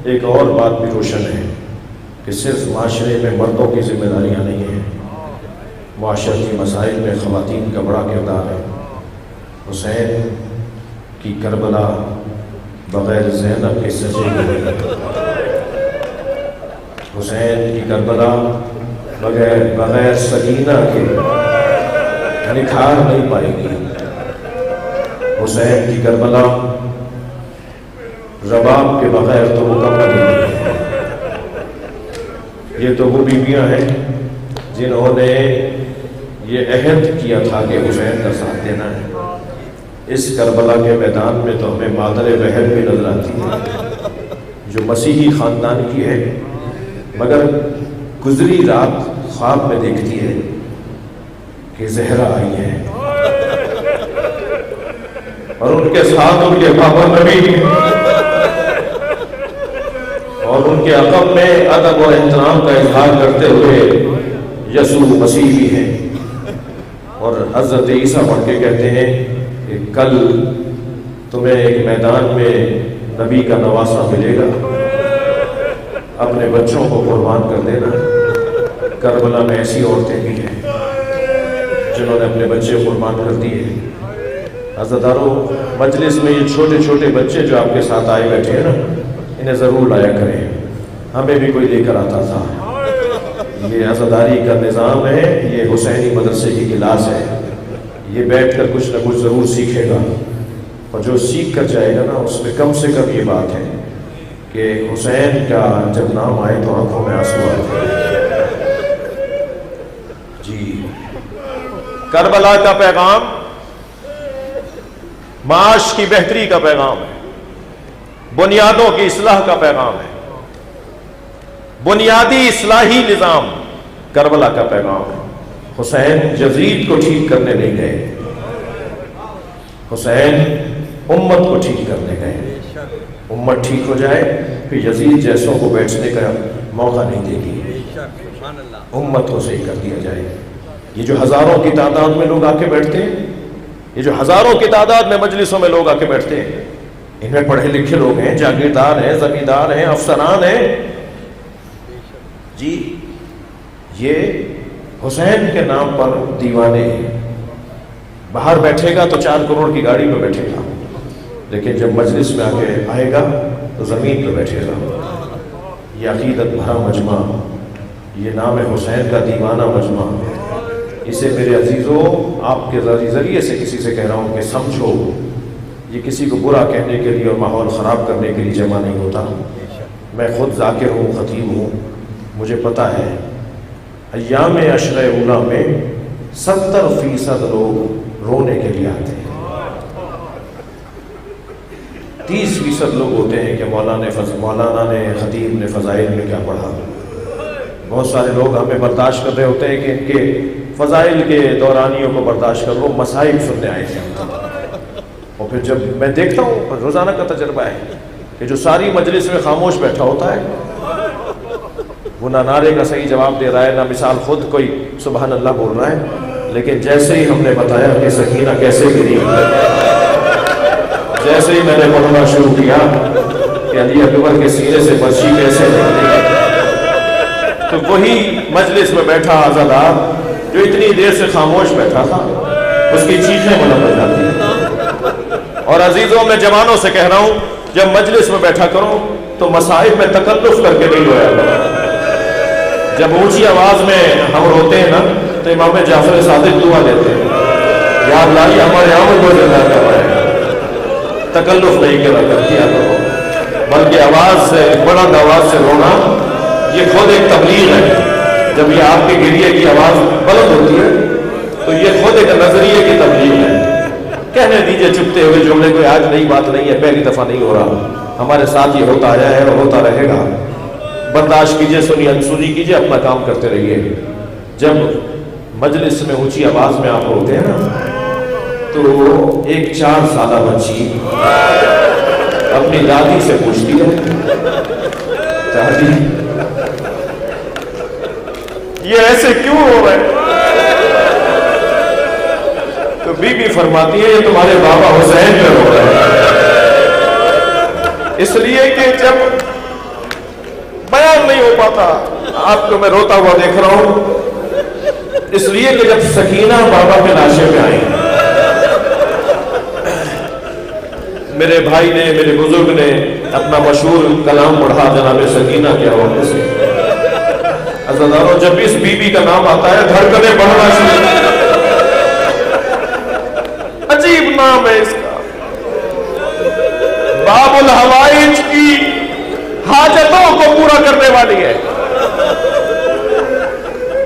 ایک اور بات بھی روشن ہے کہ صرف معاشرے میں مردوں کی ذمہ داریاں نہیں ہیں، معاشرتی مسائل میں خواتین کا بڑا کردار ہے۔ حسین کی کربلا بغیر زینب کے سجے ہوئے، حسین کی کربلا بغیر سکینہ کے نکھار نہیں پائے گی۔ حسین کی کربلا رباب کے بغیر تو مکمل نہیں ہے۔ یہ تو وہ بیویاں ہیں جنہوں نے یہ عہد کیا تھا کہ حسین کا ساتھ دینا ہے۔ اس کربلا کے میدان میں تو ہمیں مادر بہن بھی نظر آتی ہے جو مسیحی خاندان کی ہے، مگر گزری رات خواب میں دیکھتی ہے کہ زہرا آئی ہے اور ان کے ساتھ ان کے پاپا نبی اور ان کے عقب میں ادب اور احترام کا اظہار کرتے ہوئے یسوع مسیح بھی ہیں، اور حضرت عیسیٰ پڑھ کے کہتے ہیں کہ کل تمہیں ایک میدان میں نبی کا نواسہ ملے گا، اپنے بچوں کو قربان کر دینا۔ کربلا میں ایسی عورتیں بھی ہیں جنہوں نے اپنے بچے قربان کر دیے۔ عزادارو، مجلس میں یہ چھوٹے چھوٹے بچے جو آپ کے ساتھ آئے بیٹھے ہیں نا، انہیں ضرور لایا کریں، ہمیں بھی کوئی لے کر آتا تھا۔ یہ عزاداری کا نظام ہے، یہ حسینی مدرسے کی کلاس ہے، یہ بیٹھ کر کچھ نہ کچھ ضرور سیکھے گا، اور جو سیکھ کر جائے گا نا اس میں کم سے کم یہ بات ہے کہ حسین کا جب نام آئے تو آنکھوں میں آنسو آتے ہیں۔ جی، کربلا کا پیغام معاش کی بہتری کا پیغام ہے، بنیادوں کی اصلاح کا پیغام ہے، بنیادی اصلاحی نظام کربلا کا پیغام ہے۔ حسین یزید کو ٹھیک کرنے نہیں گئے، حسین امت کو ٹھیک کرنے گئے۔ امت ٹھیک ہو جائے پھر یزید جیسوں کو بیٹھنے کا موقع نہیں دے گی، امت کو صحیح کر دیا جائے۔ یہ جو ہزاروں کی تعداد میں لوگ آ کے بیٹھتے ہیں، یہ جو ہزاروں کی تعداد میں مجلسوں میں لوگ آ کے بیٹھتے ہیں، ان میں پڑھے لکھے لوگ ہیں، جاگیردار ہیں، زمیندار ہیں، افسران ہیں۔ جی، یہ حسین کے نام پر دیوانے ہیں۔ باہر بیٹھے گا تو 4 کروڑ کی گاڑی پہ بیٹھے گا، لیکن جب مجلس میں آئے گا تو زمین پہ بیٹھے گا۔ یہ عقیدت بھرا مجمع، یہ نام حسین کا دیوانہ مجمع، اسے میرے عزیزوں آپ کے ذریعے سے کسی سے کہہ رہا ہوں کہ سمجھو، یہ کسی کو برا کہنے کے لیے اور ماحول خراب کرنے کے لیے جمع نہیں ہوتا۔ میں خود ذاکر ہوں، خطیب ہوں، مجھے پتہ ہے ایام عشر اولیٰ میں 70% لوگ رونے کے لیے آتے ہیں، 30% لوگ ہوتے ہیں کہ مولانا نے خطیب نے فضائل میں کیا پڑھا۔ بہت سارے لوگ ہمیں برداشت کر رہے ہوتے ہیں کہ ان کے فضائل کے دورانیوں کو برداشت کر، وہ مسائل سننے آئے تھے۔ اور پھر جب میں دیکھتا ہوں، روزانہ کا تجربہ ہے کہ جو ساری مجلس میں خاموش بیٹھا ہوتا ہے وہ نہ نعرے کا صحیح جواب دے رہا ہے، نہ مثال خود کوئی سبحان اللہ بول رہا ہے، لیکن جیسے ہی ہم نے بتایا کہ سکینہ کیسے گری، جیسے ہی میں نے پڑھنا شروع کیا کہ علی اکبر کے سینے سے برچی کیسے نکلی، تو وہی مجلس میں بیٹھا عزادار جو اتنی دیر سے خاموش بیٹھا تھا، اس کی چیخیں بلند ہو جاتی ہیں۔ اور عزیزوں، میں جوانوں سے کہہ رہا ہوں، جب مجلس میں بیٹھا کرو تو مسائل میں تکلف کر کے نہیں رویا کرو۔ جب اونچی آواز میں ہم روتے ہیں نا تو امام جعفر صادق دعا دیتے ہیں، یا اللہ یہ ہمارے آمد کو زندہ کروائے۔ تکلف نہیں کیا کرو، بلکہ آواز سے، بلند آواز سے رونا یہ خود ایک تبلیغ ہے۔ جب یہ آپ کے گریے کی آواز بلند ہوتی ہے تو یہ خود ایک نظریے کی تبلیغ ہے۔ کہنے دیجئے چپتے ہوئے جملے، کوئی آج نئی بات نہیں ہے، پہلی دفعہ نہیں ہو رہا، ہمارے ساتھ یہ ہوتا آیا ہے اور ہوتا رہے گا۔ برداشت کیجئے، سنی کیجئے، اپنا کام کرتے رہیے۔ جب مجلس میں اونچی آواز میں آپ ہوتے ہیں نا تو ایک 4 سالہ بچی اپنی دادی سے پوچھتی ہے، دادی یہ ایسے کیوں ہو رہے ہیں؟ تو بی بی فرماتی ہے یہ تمہارے بابا حسین پہ ہو رہے ہیں، اس لیے کہ جب بیان نہیں ہو پاتا، آپ کو میں روتا ہوا دیکھ رہا ہوں، اس لیے کہ جب سکینہ بابا کے لاشے پہ آئی، میرے بھائی نے، میرے بزرگ نے اپنا مشہور کلام پڑھا جناب سکینہ کے حوالے سے. عزیزانو، جب اس بی بی کا نام آتا ہے دھڑکنیں بڑھنا شروع. عجیب نام ہے اس کا، باب الحوائج کی حاجتوں کو پورا کرنے والی ہے،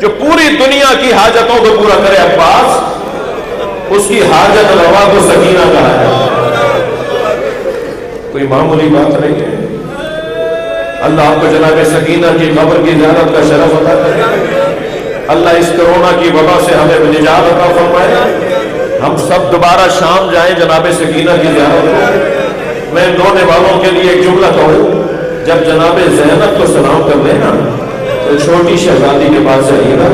جو پوری دنیا کی حاجتوں کو پورا کرے. عباس، اس کی حاجت روا کو سکینہ کہا ہے. کوئی معمولی بات نہیں ہے. اللہ آپ کو جناب سکینہ کی قبر کی زیارت کا شرف عطا کرے. اللہ اس کرونا کی وبا سے ہمیں نجات عطا فرمائے. ہم سب دوبارہ شام جائیں جناب سکینہ کی زیارت کو. میں رونے والوں کے لیے ایک جملہ کہوں، جب جناب زینب کو سلام کر لینا تو چھوٹی شہزادی کے پاس جائیے گا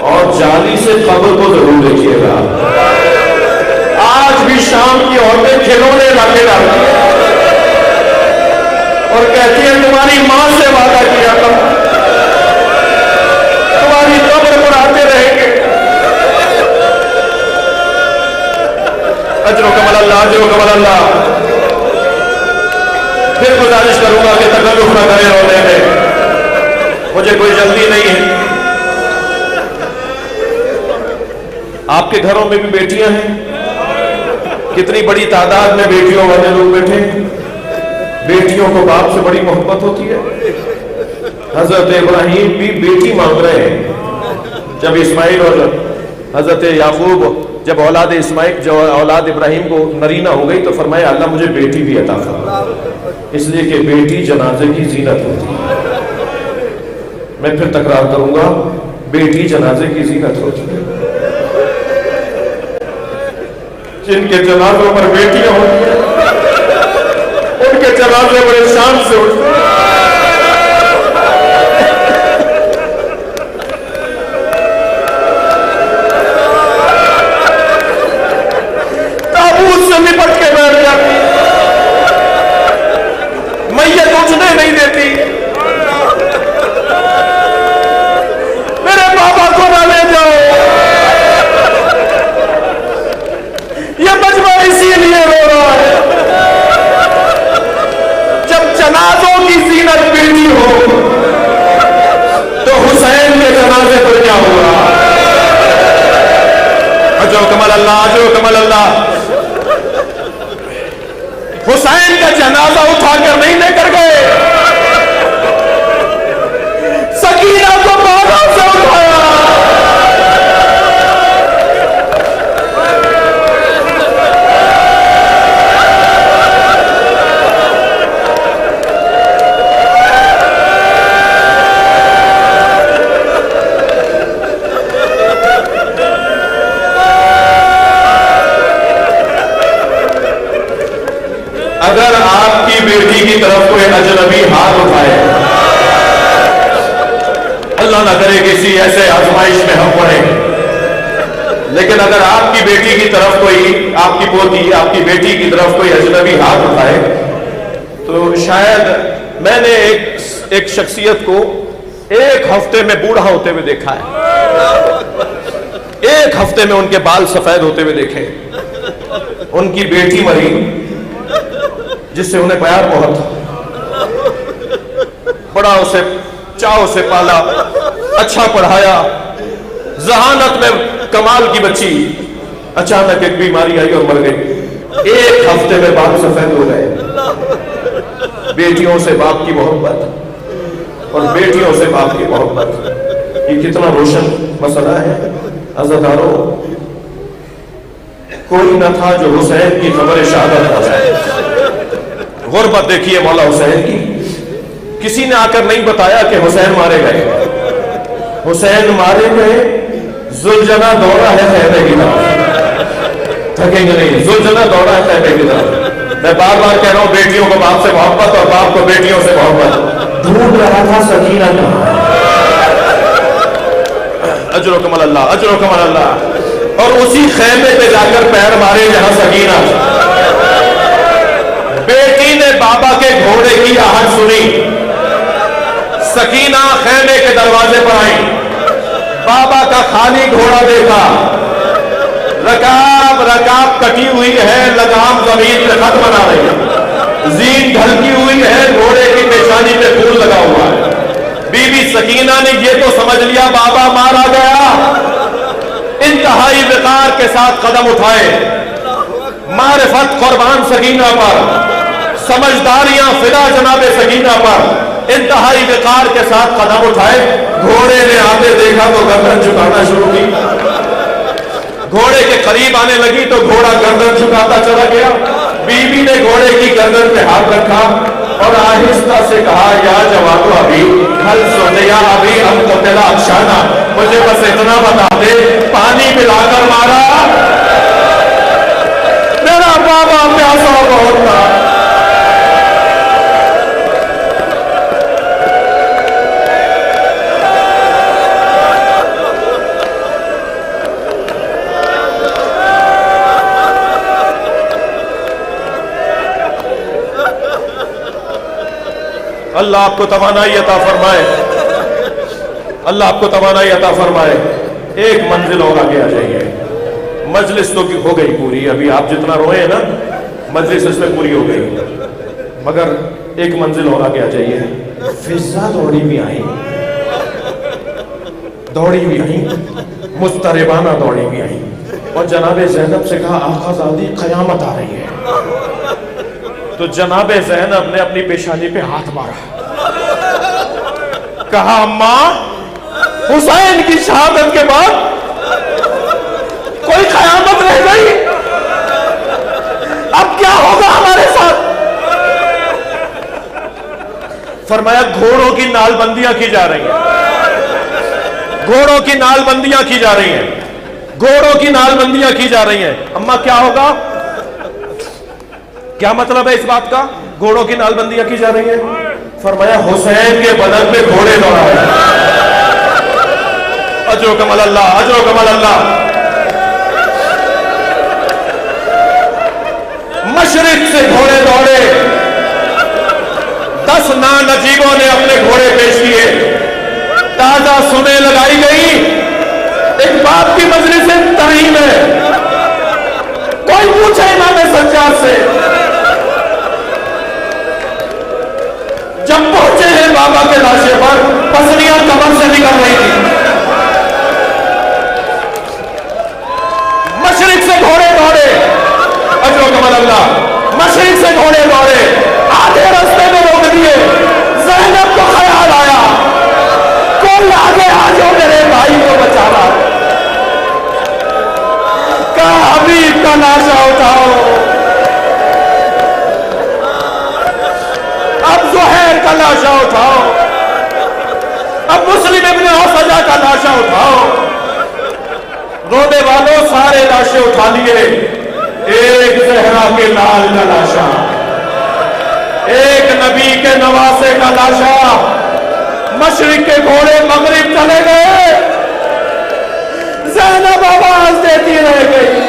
اور جالی سے قبر کو ضرور دیکھیے گا. آج بھی شام کی عورتیں کھلونے لاتے لاتی ہیں اور کہتی ہیں تمہاری ماں سے وعدہ کیا تھا، تمہاری قبر پر آتے رہیں گے. اجر و کمل اللہ، اجر و کمل اللہ. پھر گزارش کروں گا کہ تکلف نہ کرے رونے میں، مجھے کوئی جلدی نہیں ہے. آپ کے گھروں میں بھی بیٹیاں ہیں، کتنی بڑی تعداد میں بیٹیوں والے لوگ بیٹھے ہیں. بیٹیوں کو باپ سے بڑی محبت ہوتی ہے. حضرت ابراہیم بھی بیٹی مانگ رہے ہیں. جب اسماعیل اور حضرت یعقوب جب اولاد اسماعیل جو اولاد ابراہیم کو نرینہ ہو گئی تو فرمایا اللہ مجھے بیٹی بھی عطا فرما، اس لیے کہ بیٹی جنازے کی زینت ہوتی ہے. میں پھر تکرار کروں گا، بیٹی جنازے کی زینت ہوتی ہے. جن کے جنازوں پر بیٹیاں ہوتی ہیں ان کے جنازے بڑے شان سے اٹھتے ہیں. تابوت سے لپٹ کے بیٹھ جاتی، میت اٹھنے نہیں دیتی. میرے بابا کو نہ لے جاؤ، یہ مجمع اسی لیے رو رہا ہے. جب جنازوں کی زینت بیٹی ہو تو حسین کے جنازے پر کیا ہوگا؟ اجو کمل اللہ، اجو کمل اللہ. حسین کا جنازہ اٹھا کر نہیں لے کر گئے، سکینہ کو بابا سے اٹھایا. اگر آپ کی بیٹی کی طرف کوئی اجنبی ہاتھ اٹھائے، اللہ نہ کرے کسی ایسے آزمائش میں ہم پڑیں، لیکن اگر آپ کی بیٹی کی طرف کوئی، آپ کی پوتی، آپ کی بیٹی کی طرف کوئی اجنبی ہاتھ اٹھائے تو شاید میں نے ایک شخصیت کو 1 ہفتے میں بوڑھا ہوتے ہوئے دیکھا ہے. 1 ہفتے میں ان کے بال سفید ہوتے ہوئے دیکھے. ان کی بیٹی مری جس سے انہیں پیار بہت تھا، بڑا اسے چاؤ سے پالا، اچھا پڑھایا، ذہانت میں کمال کی بچی. اچانک ایک بیماری آئی اور مر گئی. 1 ہفتے میں بال سفید ہو گئے. بیٹیوں سے باپ کی محبت اور بیٹیوں سے باپ کی محبت، یہ کتنا روشن مسئلہ ہے. عزیزانو، کوئی نہ تھا جو حسین کی خبر شہادت پہنچائے. غربت دیکھیے مولا حسین کی. کسی نے آ کر نہیں بتایا کہ حسین مارے گئے. حسین مارے گئے، زلجنا دوڑا ہے خیمے کی طرف، تھکیں گے نہیں. زلجنا دوڑا ہے خیمے کی طرف. میں بار بار کہہ رہا ہوں، بیٹیوں کو باپ سے محبت اور باپ کو بیٹیوں سے محبت. ڈھونڈ رہا تھا سکینہ کہاں. اجرکم اللہ اجرکم اللہ. اور اسی خیمے پہ جا کر پیر مارے جہاں سکینہ. بیٹی نے بابا کے گھوڑے کی آہٹ سنی. سکینہ خیمے کے دروازے پر آئی. بابا کا خالی گھوڑا دیکھا. رکاب رکاب کٹی ہوئی ہے, لگام زمین پہ خط بنا رہی ہے, زین ڈھلکی ہوئی ہے, گھوڑے کی پیشانی پہ پھول لگا ہوا ہے. بی بی سکینہ نے یہ تو سمجھ لیا بابا مارا گیا. انتہائی وقار کے ساتھ قدم اٹھائے. معرفت قربان سکینہ پر, سمجھداریاں فدا جناب سکینہ پر. انتہائی وقار کے ساتھ قدم اٹھائے. گھوڑے نے آگے دیکھا تو گردن جھکانا شروع کی. گھوڑے کے قریب آنے لگی تو گھوڑا گردن جھکاتا چلا گیا. بی بی نے گھوڑے کی گردن پہ ہاتھ رکھا اور آہستہ سے کہا یا جوانو ابھی حل سونے یا ابھی ہم تو تیرا اکشانا, مجھے بس اتنا بتا دے پانی پلا کر مارا. میرا بابا پیاسا بہت تھا. اللہ آپ کو توانائی عطا فرمائے. اللہ آپ کو توانائی عطا فرمائے. ایک منزل اور آگے آ جائیے. مجلس تو ہو گئی پوری, ابھی آپ جتنا روئے ہیں نا مجلس اس میں پوری ہو گئی, مگر ایک منزل اور آگے آ جائیے. فضا دوڑی بھی آئی, دوڑی بھی آئی, مضطربانہ دوڑی بھی آئی, اور جناب زینب سے کہا آقا زادی قیامت آ رہی ہے. تو جناب زینب نے اپنی پیشانی پہ ہاتھ مارا. کہا اماں حسین کی شہادت کے بعد کوئی قیامت رہ گئی؟ اب کیا ہوگا ہمارے ساتھ؟ فرمایا گھوڑوں کی نال بندیاں کی جا رہی ہیں, گھوڑوں کی نال بندیاں کی جا رہی ہیں, گھوڑوں کی نال بندیاں کی جا رہی ہیں. اماں کیا ہوگا؟ کیا مطلب ہے اس بات کا؟ گھوڑوں کی نال بندیاں کی جا رہی ہیں. فرمایا حسین کے بدن میں گھوڑے دوڑا ہے. اجرکم اللہ اجرکم اللہ. مشرق سے گھوڑے دوڑے. 10 نجیبوں نے اپنے گھوڑے پیش کیے. تازہ سنیں لگائی گئی. ایک باپ کی مجلس ترہیم ہے. کوئی پوچھے امام سجاد سے. جب پہنچے ہیں بابا کے لاشے پر, پسلیاں کمر سے نکل رہی تھی. مشرق سے گھوڑے دوڑے. اجرکم اللہ. مشرق سے گھوڑے دوڑے, آدھے رستے میں روک دیے. زینب کو خیال آیا کوئی آگے آ جو میرے بھائی کو بچا رہا. کہا حبیب کا لاشا اٹھاؤ. اب زہیر کا لاشا اٹھاؤ. اب مسلم ابن حفصہ کا لاشا اٹھاؤ. رونے والوں سارے لاشے اٹھا لیے. ایک زہرا کے لال کا لاشا, ایک نبی کے نواسے کا لاشا. مشرق کے گھوڑے مغرب چلے گئے. زینب آواز دیتی رہ گئی.